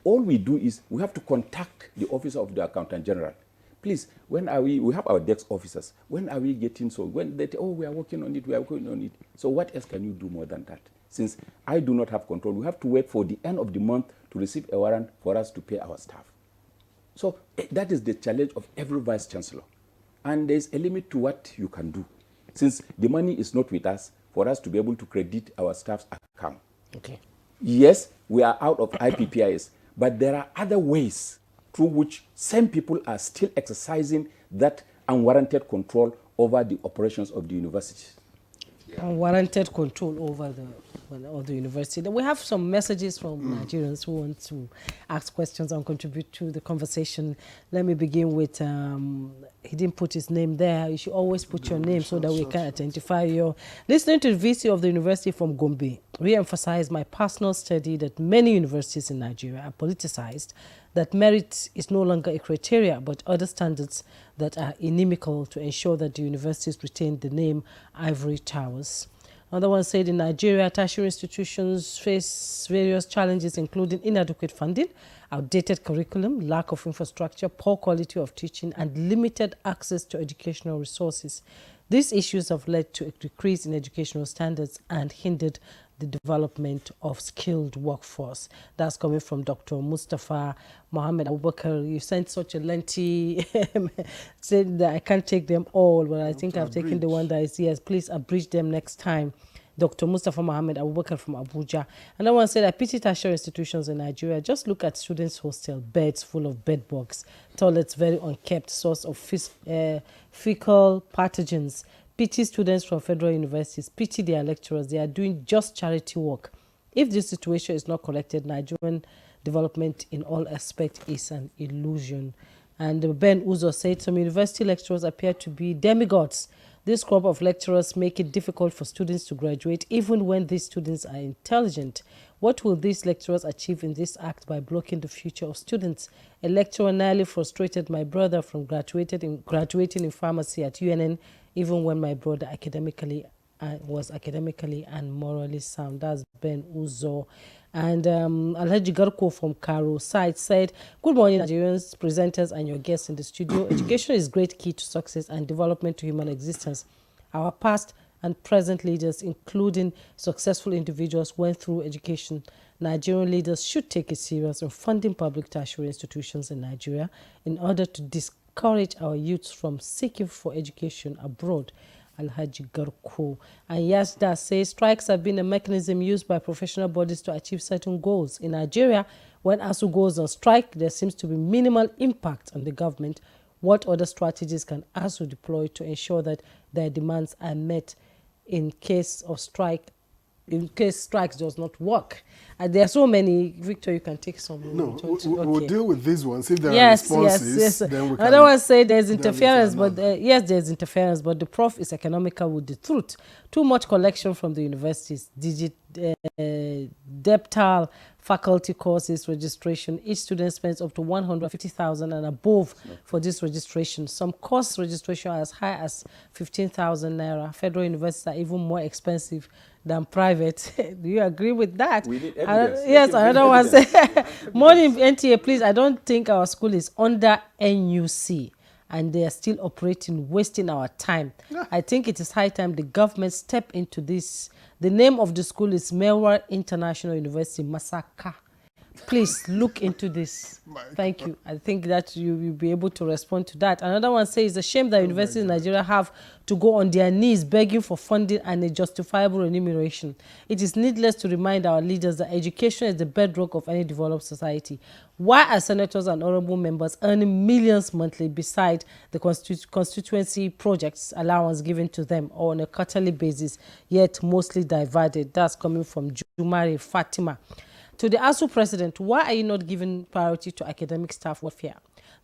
all we do is we have to contact the officer of the accountant general. Please, when are we have our desk officers. When are we getting so? When they say, oh, we are working on it, we are working on it. So what else can you do more than that? Since I do not have control, we have to wait for the end of the month to receive a warrant for us to pay our staff. So that is the challenge of every vice chancellor. And there's a limit to what you can do. Since the money is not with us, for us to be able to credit our staff's account. Okay. Yes, we are out of IPPIS, but there are other ways through which some people are still exercising that unwarranted control over the operations of the university. Unwarranted control over the university. Then we have some messages from Nigerians who want to ask questions and contribute to the conversation. Let me begin with, he didn't put his name there. You should always put your name so that we can identify you. Listening to the VC of the university from Gombe, re-emphasized my personal study that many universities in Nigeria are politicized, that merit is no longer a criteria, but other standards that are inimical to ensure that the universities retain the name Ivory Towers. Another one said in Nigeria, tertiary institutions face various challenges, including inadequate funding, outdated curriculum, lack of infrastructure, poor quality of teaching, and limited access to educational resources. These issues have led to a decrease in educational standards and hindered the development of skilled workforce. That's coming from Dr. Mustafa Mohammed Abubakar. You sent such a lengthy said that I can't take them all, but I think I've taken the one that is yes. Please abridge them next time. Dr. Mustafa Mohammed Abubakar from Abuja. And I want to say that PT tertiary institutions in Nigeria, just look at students' hostel, beds full of bed bugs, toilets very unkept, source of fecal pathogens. Pity students from federal universities, pity their lecturers. They are doing just charity work. If this situation is not corrected, Nigerian development in all aspects is an illusion. And Ben Uzo said some university lecturers appear to be demigods. This crop of lecturers make it difficult for students to graduate, even when these students are intelligent. What will these lecturers achieve in this act by blocking the future of students? A lecturer nearly frustrated my brother from graduating in pharmacy at UNN, even when my brother academically was academically and morally sound. That's Ben Uzo. And Alhaji Garko from Karo side said, good morning, Nigerians, presenters, and your guests in the studio. Education is great key to success and development to human existence. Our past and present leaders, including successful individuals, went through education. Nigerian leaders should take it serious in funding public tertiary institutions in Nigeria in order to discourage our youths from seeking for education abroad. Alhaji Garko. And Yasda says strikes have been a mechanism used by professional bodies to achieve certain goals. In Nigeria, when ASU goes on strike, there seems to be minimal impact on the government. What other strategies can ASU deploy to ensure that their demands are met in case of strike? In case strikes does not work? There are so many. Victor, you can take some. No, we'll deal with these ones. If there are responses, then we can. I don't want to say there's interference, but yes, there's interference, but the prof is economical with the truth. Too much collection from the universities, debtal faculty courses registration. Each student spends up to 150,000 and above for this registration. Some course registration are as high as 15,000 naira. Federal universities are even more expensive than private. Do you agree with that? We need evidence. Yes, another one say, morning NTA, please. I don't think our school is under NUC and they are still operating, wasting our time. I think it is high time the government step into this. The name of the school is Melwa International University, Masaka. Please look into this. Thank you. I think that you will be able to respond to that. Another one says, it's a shame that universities in Nigeria have to go on their knees begging for funding and a justifiable remuneration. It is needless to remind our leaders that education is the bedrock of any developed society. Why are senators and honorable members earning millions monthly beside the constituency projects allowance given to them or on a quarterly basis, yet mostly divided? That's coming from Jumari Fatima. To the ASU president, why are you not giving priority to academic staff welfare?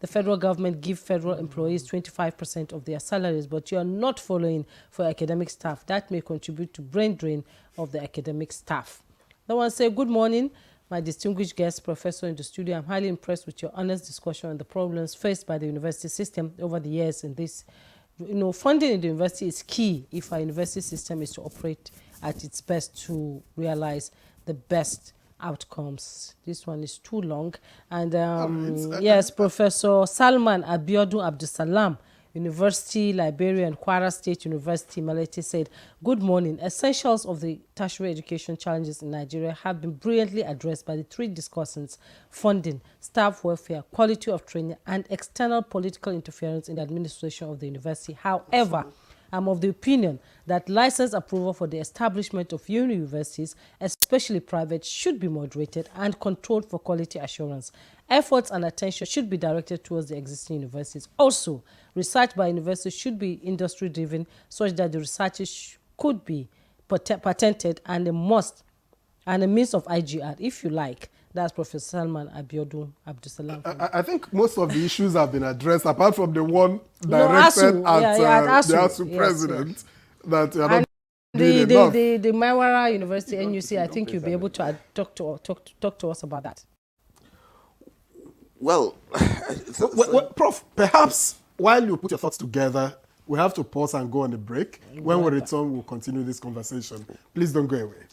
The federal government gives federal employees 25% of their salaries, but you are not following for academic staff. That may contribute to brain drain of the academic staff. I want to say good morning, my distinguished guest, professor in the studio. I'm highly impressed with your honest discussion on the problems faced by the university system over the years in this. Funding in the university is key if our university system is to operate at its best to realize the best outcomes. This one is too long. And yes, Professor Salman Abiodun Abdusalam, University Librarian, Kwara State University, Malete, said, good morning. Essentials of the tertiary education challenges in Nigeria have been brilliantly addressed by the three discussants: funding, staff welfare, quality of training, and external political interference in the administration of the university. However, I'm of the opinion that license approval for the establishment of universities, especially private, should be moderated and controlled for quality assurance. Efforts and attention should be directed towards the existing universities. Also, research by universities should be industry-driven such that the researches could be patented and a means of IGR, if you like. That's Professor Salman Abiodun Abdusalam. I think most of the issues have been addressed, apart from the one directed at the ASU president. That the Maiwara University, NUC, I think you'll be able to talk to us about that. Well, Prof, perhaps while you put your thoughts together, we have to pause and go on a break. When we return, we'll continue this conversation. Please don't go away.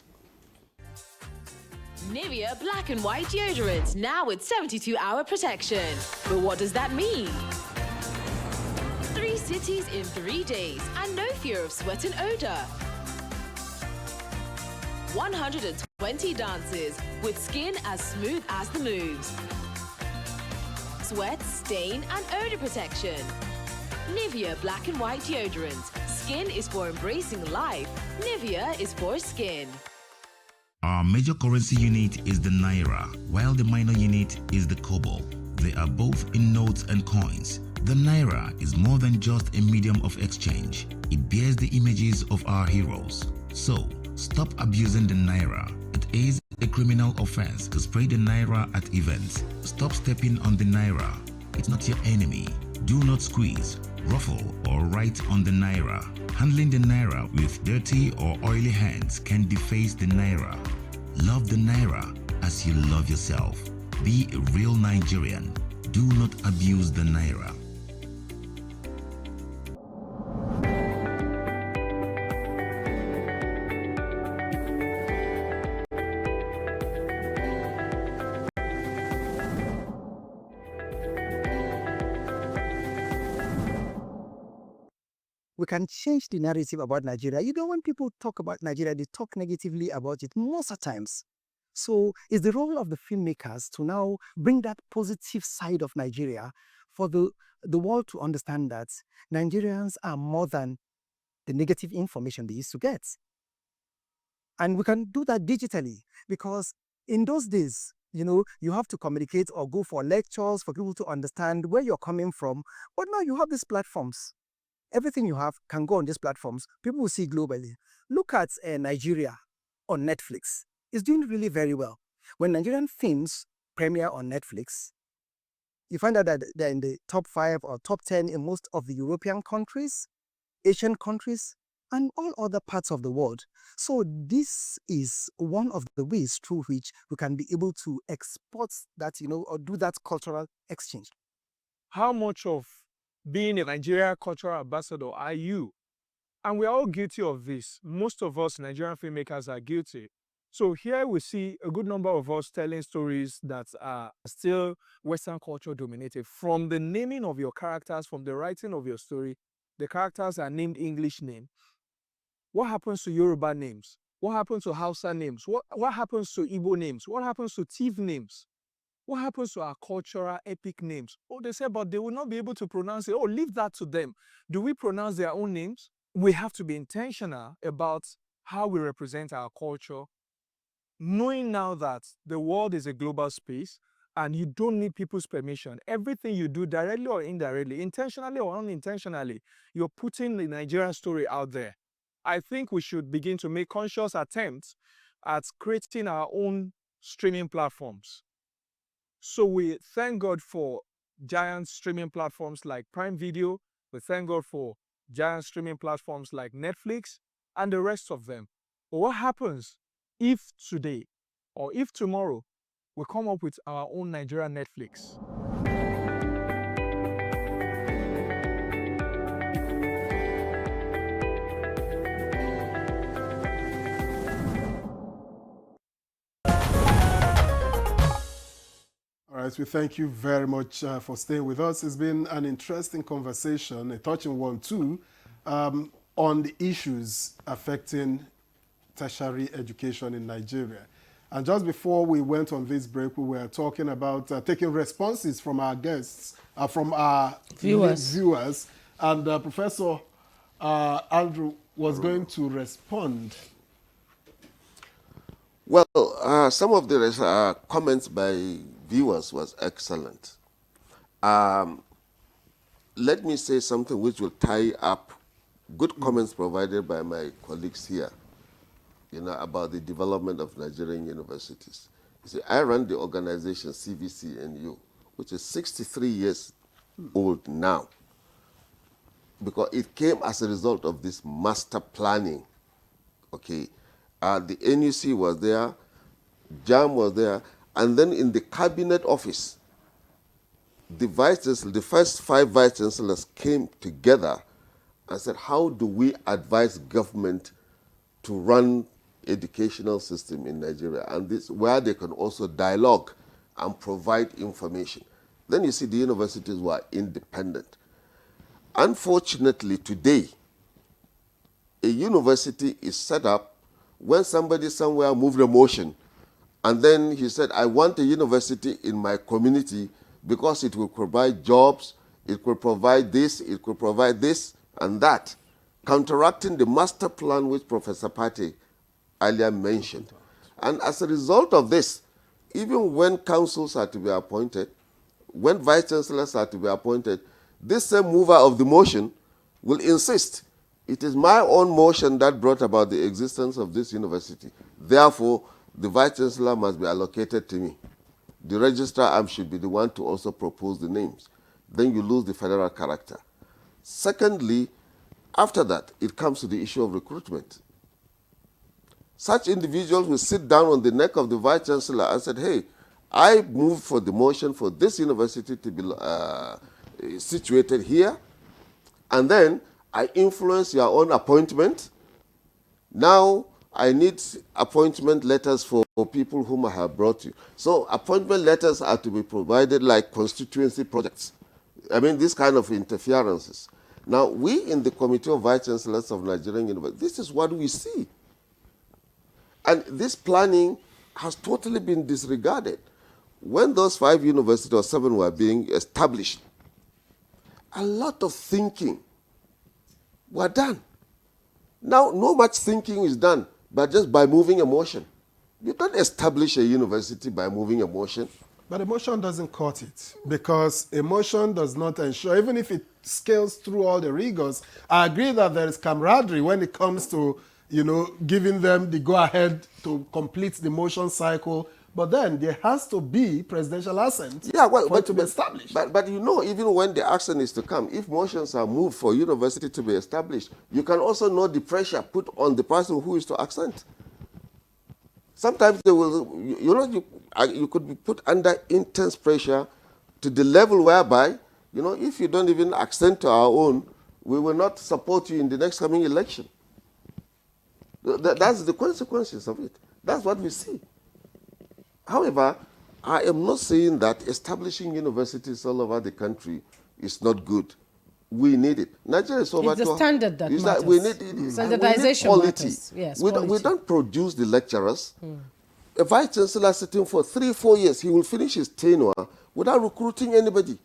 Nivea Black and White Deodorant, now with 72-hour protection. But what does that mean? 3 cities in 3 days and no fear of sweat and odor. 120 dances with skin as smooth as the moves. Sweat, stain and odor protection. Nivea Black and White Deodorant. Skin is for embracing life. Nivea is for skin. Our major currency unit is the Naira, while the minor unit is the Kobo. They are both in notes and coins. The Naira is more than just a medium of exchange. It bears the images of our heroes. So, stop abusing the Naira. It is a criminal offense to spread the Naira at events. Stop stepping on the Naira. It's not your enemy. Do not squeeze, ruffle, or write on the Naira. Handling the Naira with dirty or oily hands can deface the Naira. Love the Naira as you love yourself. Be a real Nigerian. Do not abuse the Naira. we can change the narrative about Nigeria. You know, when people talk about Nigeria, they talk negatively about it most of the times. So it's the role of the filmmakers to now bring that positive side of Nigeria for the world to understand that Nigerians are more than the negative information they used to get. And we can do that digitally because in those days, you know, you have to communicate or go for lectures for people to understand where you're coming from. But now you have these platforms. Everything you have can go on these platforms. People will see globally. Look at Nigeria on Netflix. It's doing really very well. When Nigerian films premiere on Netflix, you find out that they're in the top 5 or top 10 in most of the European countries, Asian countries, and all other parts of the world. So this is one of the ways through which we can be able to export that, you know, or do that cultural exchange. How much of being a Nigeria cultural ambassador are you? And we're all guilty of this. Most of us Nigerian filmmakers are guilty. So here we see a good number of us telling stories that are still Western culture dominated. From the naming of your characters, from the writing of your story, the characters are named English names. What happens to Yoruba names? What happens to Hausa names? What happens to Igbo names? What happens to Tiv names? What happens to our cultural epic names? Oh, they say, but they will not be able to pronounce it. Oh, leave that to them. Do we pronounce their own names? We have to be intentional about how we represent our culture, knowing now that the world is a global space and you don't need people's permission. Everything you do, directly or indirectly, intentionally or unintentionally, you're putting the Nigerian story out there. I think we should begin to make conscious attempts at creating our own streaming platforms. So we thank God for giant streaming platforms like Prime Video. We thank God for giant streaming platforms like Netflix and the rest of them. But what happens if today or if tomorrow we come up with our own Nigerian Netflix? All right, we thank you very much for staying with us. It's been an interesting conversation, a touching one too, on the issues affecting tertiary education in Nigeria. And just before we went on this break, we were talking about taking responses from our guests, from our viewers. And Professor Andrew was going to respond. Well, some of the comments by viewers was excellent. Let me say something which will tie up good comments provided by my colleagues here, you know, about the development of Nigerian universities. You see, I run the organization CVCNU, which is 63 years old now, because it came as a result of this master planning. Okay, the NUC was there, JAM was there, and then in the cabinet office, the first 5 vice chancellors came together and said, how do we advise government to run educational system in Nigeria, and this where they can also dialogue and provide information. Then you see the universities were independent. Unfortunately, today, a university is set up when somebody somewhere moved a motion, and then he said, I want a university in my community because it will provide jobs, it could provide this, it could provide this and that, counteracting the master plan which Professor Pate earlier mentioned. And as a result of this, even when councils are to be appointed, when vice chancellors are to be appointed, this same mover of the motion will insist, it is my own motion that brought about the existence of this university. Therefore, the vice chancellor must be allocated to me. The registrar should be the one to also propose the names. Then you lose the federal character. Secondly, after that, it comes to the issue of recruitment. Such individuals will sit down on the neck of the vice chancellor and said, hey, I move for the motion for this university to be situated here, and then I influence your own appointment. Now I need appointment letters for people whom I have brought you. So appointment letters are to be provided like constituency projects. I mean, these kind of interferences. Now, we in the Committee of Vice Chancellors of Nigerian University, this is what we see. And this planning has totally been disregarded. When those 5 universities or 7 were being established, a lot of thinking were done. Now, no much thinking is done, but just by moving a motion. You don't establish a university by moving a motion. But emotion doesn't cut it, because emotion does not ensure, even if it scales through all the rigors. I agree that there is camaraderie when it comes to, giving them the go-ahead to complete the motion cycle. But then there has to be presidential assent for it to be established. But even when the action is to come, if motions are moved for university to be established, you can also know the pressure put on the person who is to assent. Sometimes they will, you could be put under intense pressure to the level whereby, if you don't even accent to our own, we will not support you in the next coming election. That's the consequences of it. That's what we see. However, I am not saying that establishing universities all over the country is not good. We need it. Nigeria is over. It's the standard that matters. We need standardization quality. matters. Yes, we don't produce the lecturers. A vice chancellor sitting for 3-4 years, he will finish his tenure without recruiting anybody.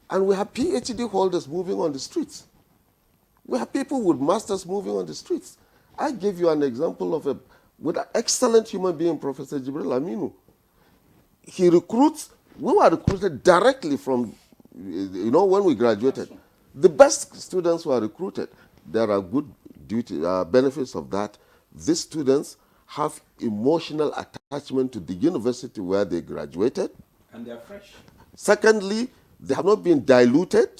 And we have PhD holders moving on the streets. We have people with masters moving on the streets. I gave you an example of with an excellent human being, Professor Jibril Aminu. He recruits, we were recruited directly from, when we graduated. The best students were recruited. There are good benefits of that. These students have emotional attachment to the university where they graduated. And they're fresh. Secondly, they have not been diluted.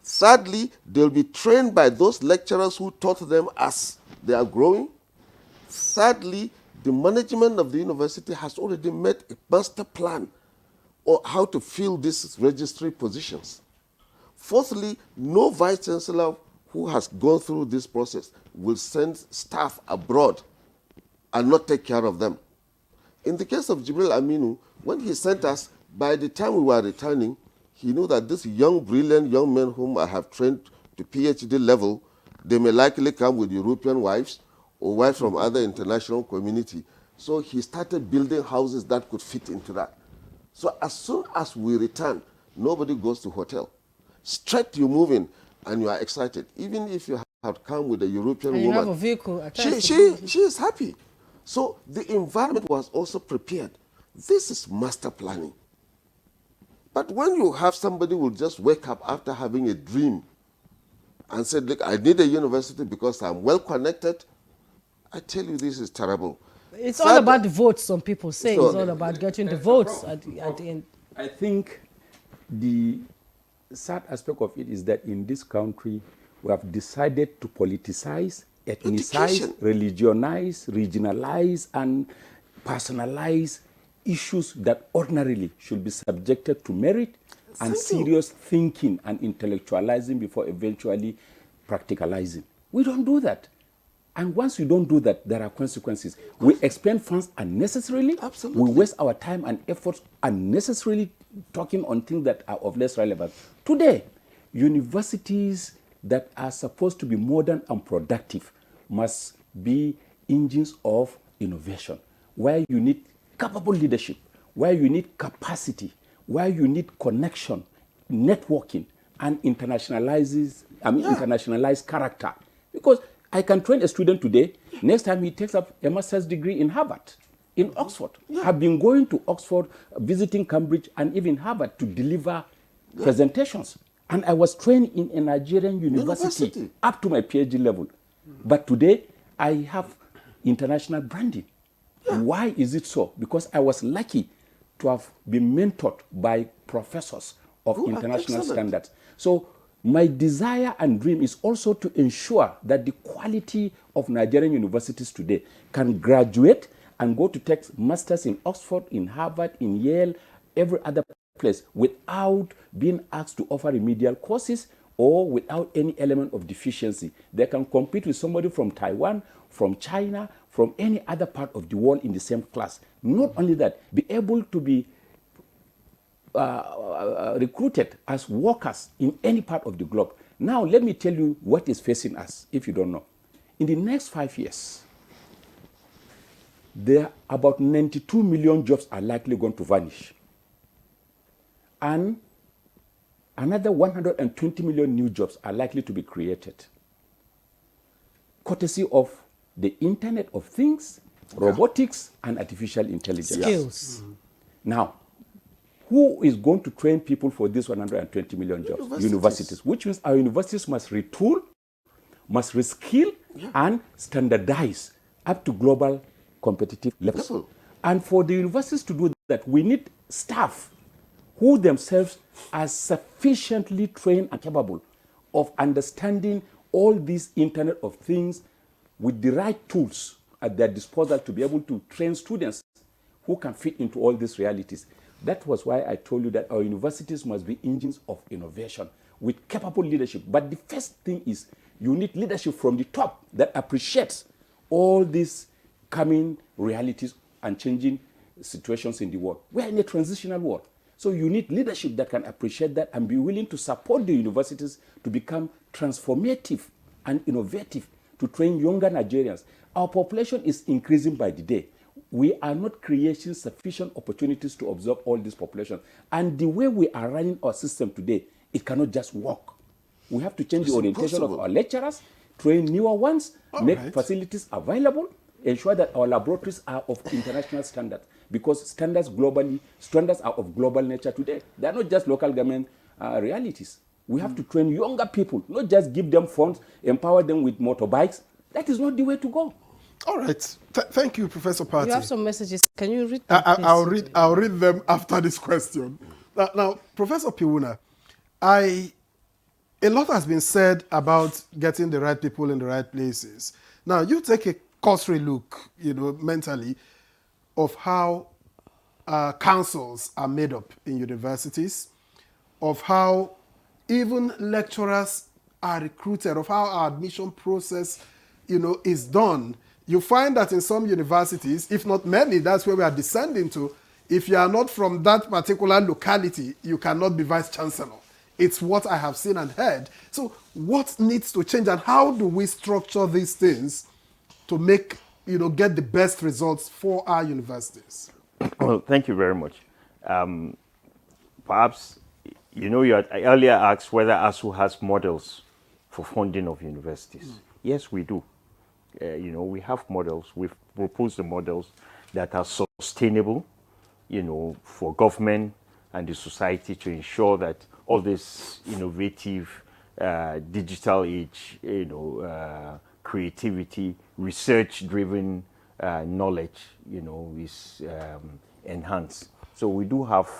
Thirdly, they'll be trained by those lecturers who taught them as they are growing. Thirdly, the management of the university has already made a master plan on how to fill these registry positions. Fourthly, no vice chancellor who has gone through this process will send staff abroad and not take care of them. In the case of Jibril Aminu, when he sent us, by the time we were returning, he knew that these brilliant young men whom I have trained to PhD level, they may likely come with European wives or wives from other international community. So he started building houses that could fit into that. So as soon as we return, nobody goes to hotel. Straight you move in and you are excited. Even if you have come with a European woman. You have a vehicle. She is happy. So the environment was also prepared. This is master planning. But when you have somebody who will just wake up after having a dream and say, look, I need a university because I'm well connected, I tell you this is terrible. It's all about the votes, some people say. It's all about getting the votes at the end. I think the sad aspect of it is that in this country, we have decided to politicize, ethnicize, religionize, regionalize, and personalize issues that ordinarily should be subjected to merit and serious thinking and intellectualizing before eventually practicalizing. We don't do that. And once you don't do that, there are consequences. We expend funds unnecessarily. Absolutely. We waste our time and efforts unnecessarily talking on things that are of less relevance. Today, universities that are supposed to be modern and productive must be engines of innovation, where you need capable leadership, where you need capacity, where you need connection, networking, and internationalized character. Because I can train a student today, next time he takes up a master's degree in Harvard, in Oxford. I've been going to Oxford, visiting Cambridge, and even Harvard to deliver presentations. And I was trained in a Nigerian university up to my PhD level. But today, I have international branding. Why is it so? Because I was lucky to have been mentored by professors of international standards. So my desire and dream is also to ensure that the quality of Nigerian universities today can graduate and go to take masters in Oxford, in Harvard, in Yale, every other place without being asked to offer remedial courses or without any element of deficiency. They can compete with somebody from Taiwan, from China, from any other part of the world in the same class. Not only that, be able to be recruited as workers in any part of the globe. Now, let me tell you what is facing us, if you don't know. In the next 5 years, there are about 92 million jobs are likely going to vanish. And another 120 million new jobs are likely to be created, courtesy of the Internet of Things, robotics, and artificial intelligence. Skills. Now, who is going to train people for these 120 million jobs? Universities. Which means our universities must retool, must reskill, and standardize up to global competitive levels. And for the universities to do that, we need staff who themselves are sufficiently trained and capable of understanding all these Internet of Things with the right tools at their disposal to be able to train students who can fit into all these realities. That was why I told you that our universities must be engines of innovation with capable leadership. But the first thing is you need leadership from the top that appreciates all these coming realities and changing situations in the world. We're in a transitional world. So you need leadership that can appreciate that and be willing to support the universities to become transformative and innovative to train younger Nigerians. Our population is increasing by the day. We are not creating sufficient opportunities to absorb all this population. And the way we are running our system today, it cannot just work. We have to change the orientation of our lecturers, train newer ones, make facilities available, ensure that our laboratories are of international standards, because standards are of global nature today. They are not just local government realities. We have to train younger people, not just give them funds, empower them with motorbikes. That is not the way to go. All right. Thank you, Professor Party. You have some messages. Can you read them? I'll read them after this question. Now, Professor Piwuna, a lot has been said about getting the right people in the right places. Now, you take a cursory look, mentally, of how councils are made up in universities, of how even lecturers are recruited, of how our admission process, is done. You find that in some universities, if not many, that's where we are descending to. If you are not from that particular locality, you cannot be vice chancellor. It's what I have seen and heard. So what needs to change, and how do we structure these things to make, get the best results for our universities? Well, thank you very much. Perhaps, you had earlier asked whether ASU has models for funding of universities. Yes, we do. We have models. We've proposed the models that are sustainable, for government and the society to ensure that all this innovative digital age, creativity, research-driven knowledge, is enhanced. So we do have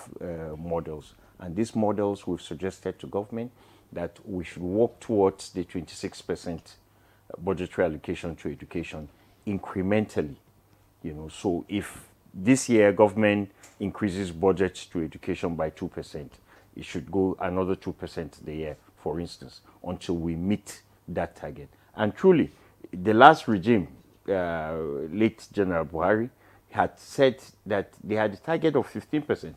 models, and these models we've suggested to government that we should work towards the 26% budgetary allocation to education incrementally. So if this year government increases budget to education by 2%, it should go another 2% the year, for instance, until we meet that target. And truly, the last regime, late General Buhari, had said that they had a target of 15%.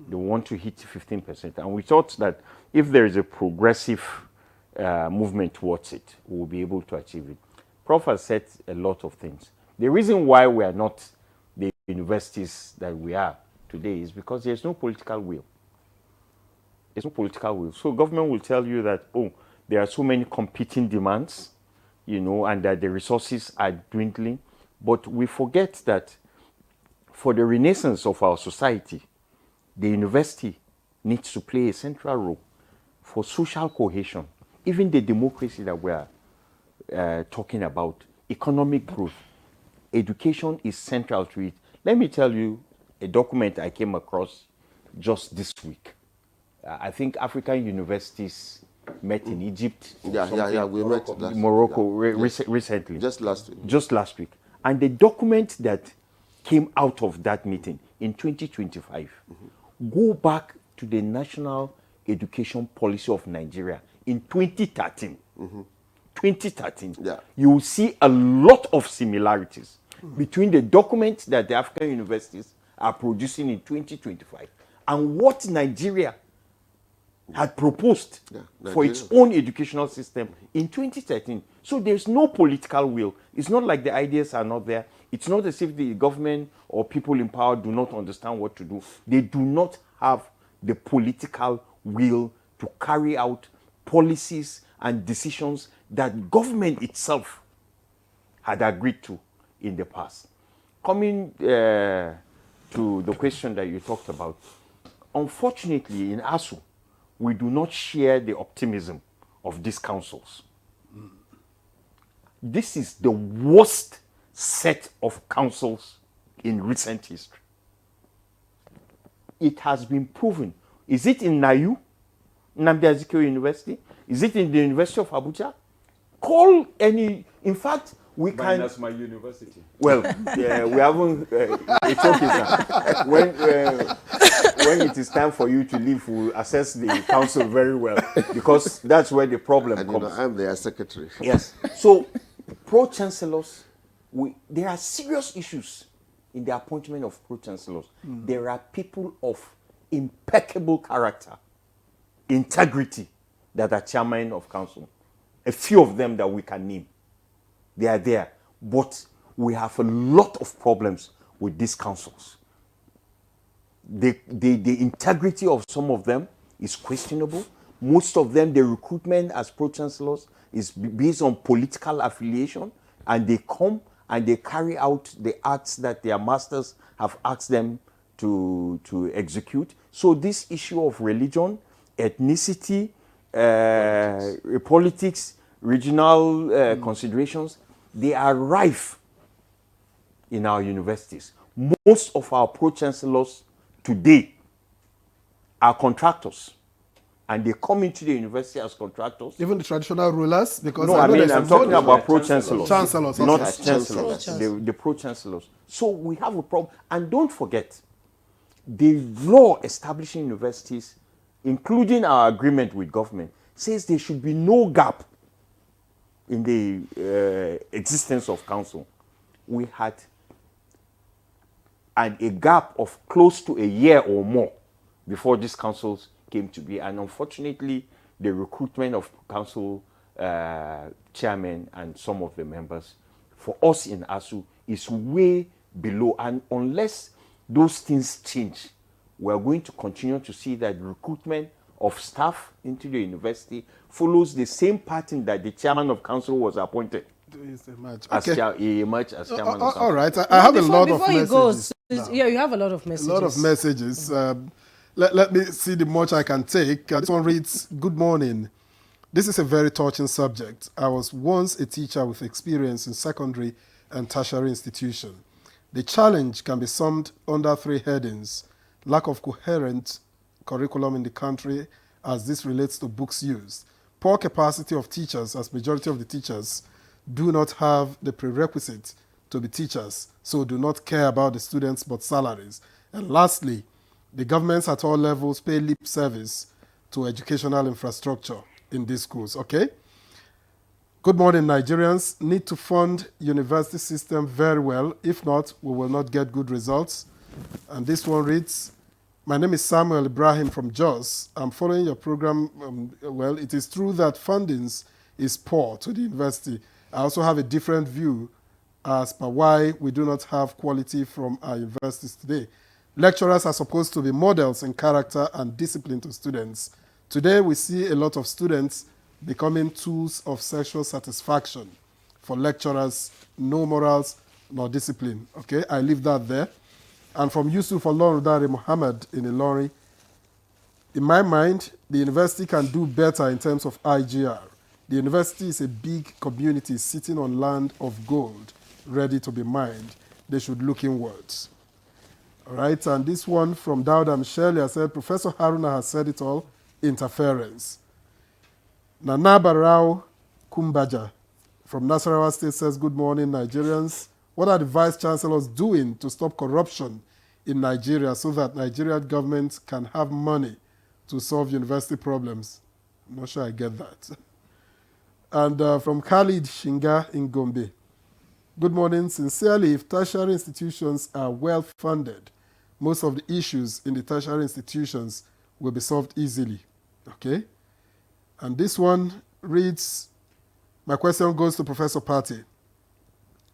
They want to hit 15%. And we thought that if there is a progressive movement towards it, we'll be able to achieve it. Prof has said a lot of things. The reason why we are not the universities that we are today is because there's no political will. There's no political will. So government will tell you that, there are so many competing demands, and that the resources are dwindling. But we forget that for the renaissance of our society, the university needs to play a central role for social cohesion, even the democracy that we are talking about, economic growth. Education is central to it. Let me tell you a document I came across just this week. I think African universities met in Egypt. We met Morocco recently. Just last week. Just last week. And the document that came out of that meeting in 2025, go back to the National Education Policy of Nigeria in 2013. 2013. You will see a lot of similarities between the document that the African universities are producing in 2025 and what Nigeria had proposed for its Nigeria. own educational system in 2013. So there's no political will. It's not like the ideas are not there. It's not as if the government or people in power do not understand what to do. They do not have the political will to carry out policies and decisions that government itself had agreed to in the past. Coming to the question that you talked about, unfortunately in ASU, we do not share the optimism of these councils. This is the worst set of councils in recent history. It has been proven. Is it in NAU, Nnamdi Azikiwe University? Is it in the University of Abuja? Call any, in fact, we can... Minus my university. Well, we haven't, it's okay, sir. When it is time for you to leave, we'll assess the council very well, because that's where the problem comes. You know, I'm their secretary. Yes. So, pro-chancellors, there are serious issues in the appointment of pro-chancellors. There are people of impeccable character, integrity, that are chairman of council. A few of them that we can name. They are there. But we have a lot of problems with these councils. The integrity of some of them is questionable. Most of them, the recruitment as pro-chancellors is based on political affiliation, and they come and they carry out the acts that their masters have asked them to execute. So this issue of religion, ethnicity, politics, regional considerations, they are rife in our universities. Most of our pro-chancellors today are contractors, and they come into the university as contractors. Even the traditional rulers? Because no, I'm talking about pro-chancellors. Chancellors. Not Okay. chancellors, the pro-chancellors. So we have a problem. And don't forget, the law establishing universities, including our agreement with government, says there should be no gap in the existence of council. We had a gap of close to a year or more before these councils came to be. And unfortunately, the recruitment of council chairmen and some of the members for us in ASU is way below. And unless those things change, we are going to continue to see that recruitment of staff into the university follows the same pattern that the chairman of council was appointed. He emerged as chairman of council. All right, I have a lot of messages. Yeah, you have a lot of messages. A lot of messages. Let me see the much I can take. This one reads, "Good morning. This is a very touching subject. I was once a teacher with experience in secondary and tertiary institution. The challenge can be summed under 3 headings: lack of coherent curriculum in the country as this relates to books used, poor capacity of teachers as majority of the teachers do not have the prerequisite to be teachers, so do not care about the students but salaries, and lastly, the governments at all levels pay lip service to educational infrastructure in these schools." Okay? "Good morning, Nigerians need to fund university system very well. If not, we will not get good results." And this one reads, "My name is Samuel Ibrahim from Jos. I'm following your program. Well, it is true that fundings is poor to the university. I also have a different view as per why we do not have quality from our universities today. Lecturers are supposed to be models in character and discipline to students. Today, we see a lot of students becoming tools of sexual satisfaction for lecturers, no morals nor discipline." Okay, I leave that there. And from Yusuf Olorudare Muhammad in Ilori, "In my mind, the university can do better in terms of IGR. The university is a big community sitting on land of gold, ready to be mined. They should look inwards." All right, and this one from Dawda Michelle said, "Professor Haruna has said it all, interference." Nana Barao Kumbaja from Nasarawa State says, "Good morning, Nigerians. What are the vice chancellors doing to stop corruption in Nigeria so that Nigerian government can have money to solve university problems?" I'm not sure I get that. And from Khalid Shinga in Gombe, "Good morning. Sincerely, if tertiary institutions are well funded, most of the issues in the tertiary institutions will be solved easily." Okay. And this one reads, my question goes to Professor Pate.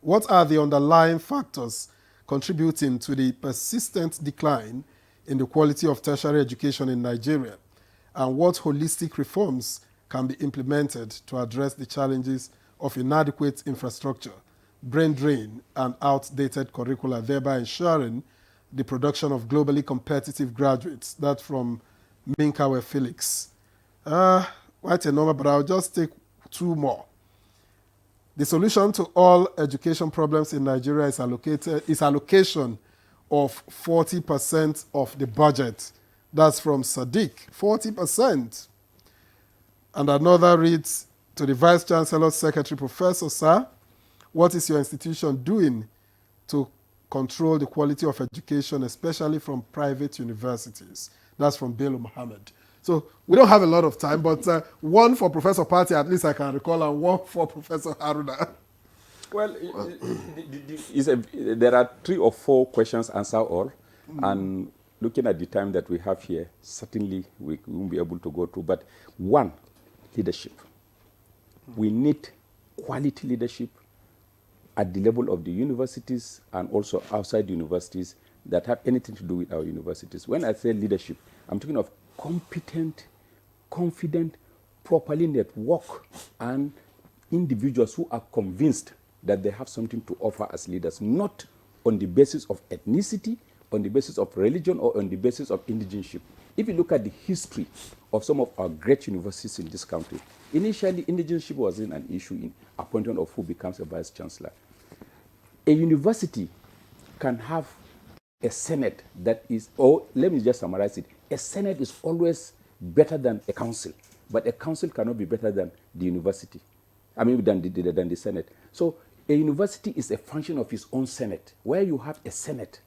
What are the underlying factors contributing to the persistent decline in the quality of tertiary education in Nigeria? And what holistic reforms can be implemented to address the challenges of inadequate infrastructure, brain drain, and outdated curricula, thereby ensuring the production of globally competitive graduates? That from Minkawe Felix. Quite a number, but I'll just take two more. The solution to all education problems in Nigeria is allocation of 40% of the budget. That's from Sadiq, 40%. And another reads, to the Vice Chancellor's Secretary, Professor, sir, what is your institution doing to control the quality of education, especially from private universities? That's from Bello Mohammed. So we don't have a lot of time, but one for Professor Pate, at least I can recall, and one for Professor Haruna. Well, there are 3 or 4 questions, answer all. And looking at the time that we have here, certainly we won't be able to go through. But one, leadership. We need quality leadership at the level of the universities and also outside universities that have anything to do with our universities. When I say leadership, I'm talking of competent, confident, properly networked, and individuals who are convinced that they have something to offer as leaders, not on the basis of ethnicity, on the basis of religion, or on the basis of indigenship. If you look at the history of some of our great universities in this country, initially indigenship wasn't an issue in appointment of who becomes a vice chancellor. A university can have a senate that is, or let me just summarize it, a senate is always better than a council, but a council cannot be better than the university. I mean, than the senate. So a university is a function of its own senate. Where you have a senate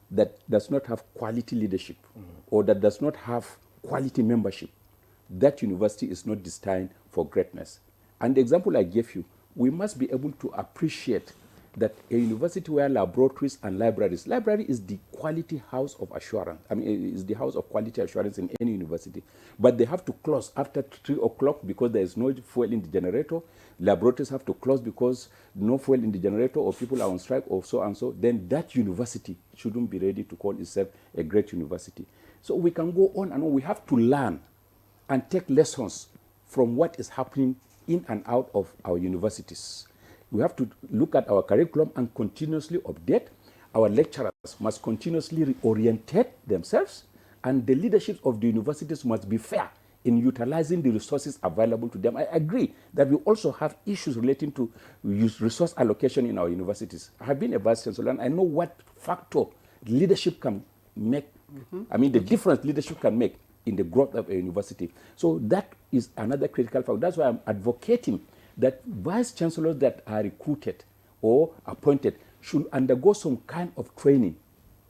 that does not have quality leadership or that does not have quality membership, that university is not destined for greatness. And the example I gave you, we must be able to appreciate that a university where laboratories and library is the quality house of assurance. I mean, is the house of quality assurance in any university. But they have to close after 3 o'clock because there is no fuel in the generator. Laboratories have to close because no fuel in the generator, or people are on strike, or so and so. Then that university shouldn't be ready to call itself a great university. So we can go on and on. We have to learn and take lessons from what is happening in and out of our universities. We have to look at our curriculum and continuously update. Our lecturers must continuously reorientate themselves, and the leadership of the universities must be fair in utilizing the resources available to them. I agree that we also have issues relating to resource allocation in our universities. I have been a vice chancellor, and I know what factor leadership can make. I mean, the difference leadership can make in the growth of a university. So that is another critical factor. That's why I'm advocating that vice chancellors that are recruited or appointed should undergo some kind of training,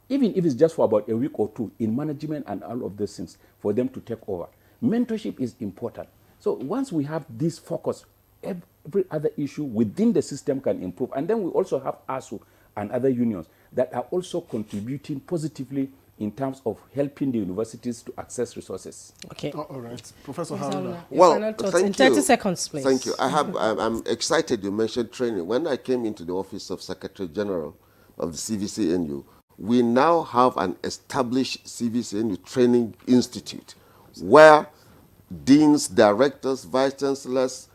even if it's just for about a week or 2, in management and all of those things, for them to take over. Mentorship is important. So once we have this focus, every other issue within the system can improve. And then we also have ASU and other unions that are also contributing positively in terms of helping the universities to access resources. Okay. All right. Professor Haruna. Well, thank thank in 30 you. seconds, please. Thank you. I'm excited you mentioned training. When I came into the office of Secretary General of the CVCNU, we now have an established CVCNU training institute where deans, directors, vice chancellors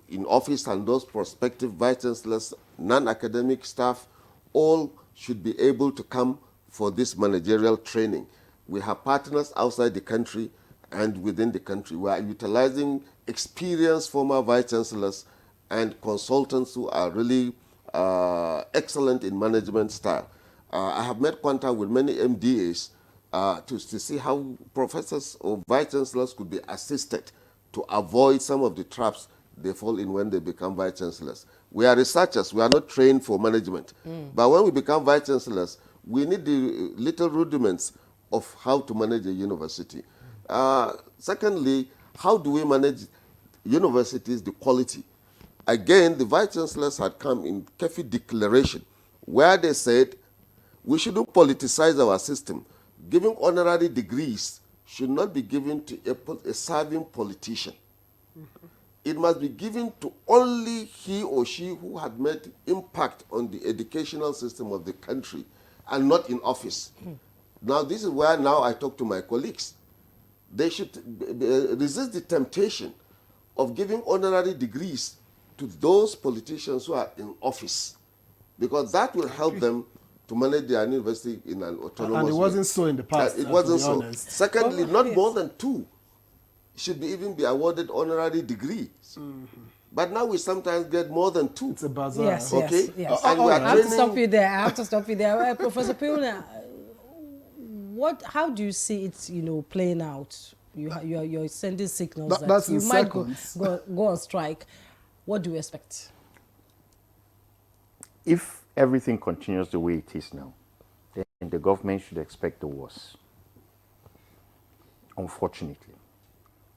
in office, and those prospective vice chancellors, non-academic staff, all should be able to come for this managerial training. We have partners outside the country and within the country. We are utilizing experienced former vice chancellors and consultants who are really excellent in management style. I have made contact with many MDAs to see how professors or vice chancellors could be assisted to avoid some of the traps they fall in when they become vice chancellors. We are researchers, we are not trained for management. But when we become vice chancellors, we need the little rudiments of how to manage a university. Secondly, how do we manage universities, the quality? Again, the vice chancellors had come in careful declaration where they said we shouldn't politicize our system. Giving honorary degrees should not be given to a serving politician. It must be given to only he or she who had made impact on the educational system of the country and not in office. Now, this is where now I talk to my colleagues. They should resist the temptation of giving honorary degrees to those politicians who are in office, because that will help them to manage their university in an autonomous way. And it wasn't so in the past. It wasn't so. Honest. Secondly, not more than 2 should even be awarded honorary degrees. But now we sometimes get more than 2. It's a bazaar. Yes, okay? yes. And we are I have to stop you there. I have to stop you there. Professor Piuna, how do you see it, playing out? You're sending signals that you might go on strike. What do you expect? If everything continues the way it is now, then the government should expect the worst. Unfortunately,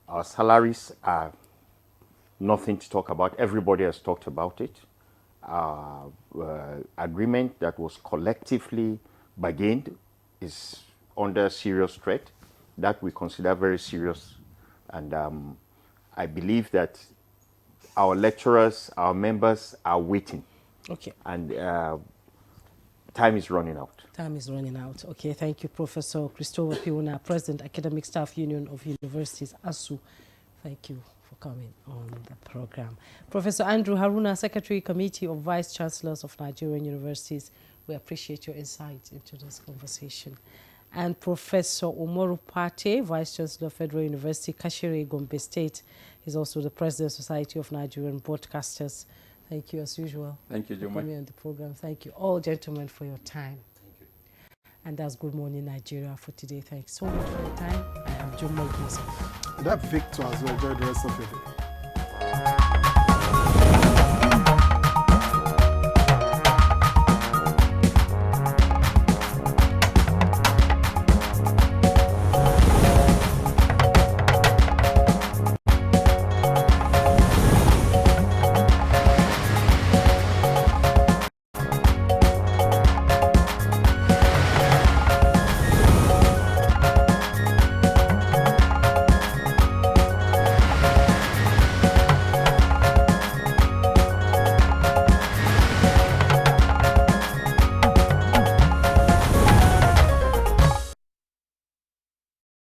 our salaries are nothing to talk about. Everybody has talked about it. Agreement that was collectively bargained is under serious threat. That we consider very serious. And I believe that our lecturers, our members are waiting. Okay. And time is running out. Time is running out. Okay, thank you, Professor Christopher Piuna, President, Academic Staff Union of Universities, ASU. Thank you for coming on the program. Professor Andrew Haruna, Secretary Committee of Vice Chancellors of Nigerian Universities. We appreciate your insight into this conversation. And Professor Umaru Pate, Vice Chancellor of Federal University, Kashiri, Gombe State, is also the President of Society of Nigerian Broadcasters. Thank you as usual. Thank you, Juma. For coming on the program. Thank you all, gentlemen, for your time. Thank you. And that's Good Morning Nigeria for today. Thanks so much for your time. I am Juma. That Victor as well. Enjoy the rest of your day.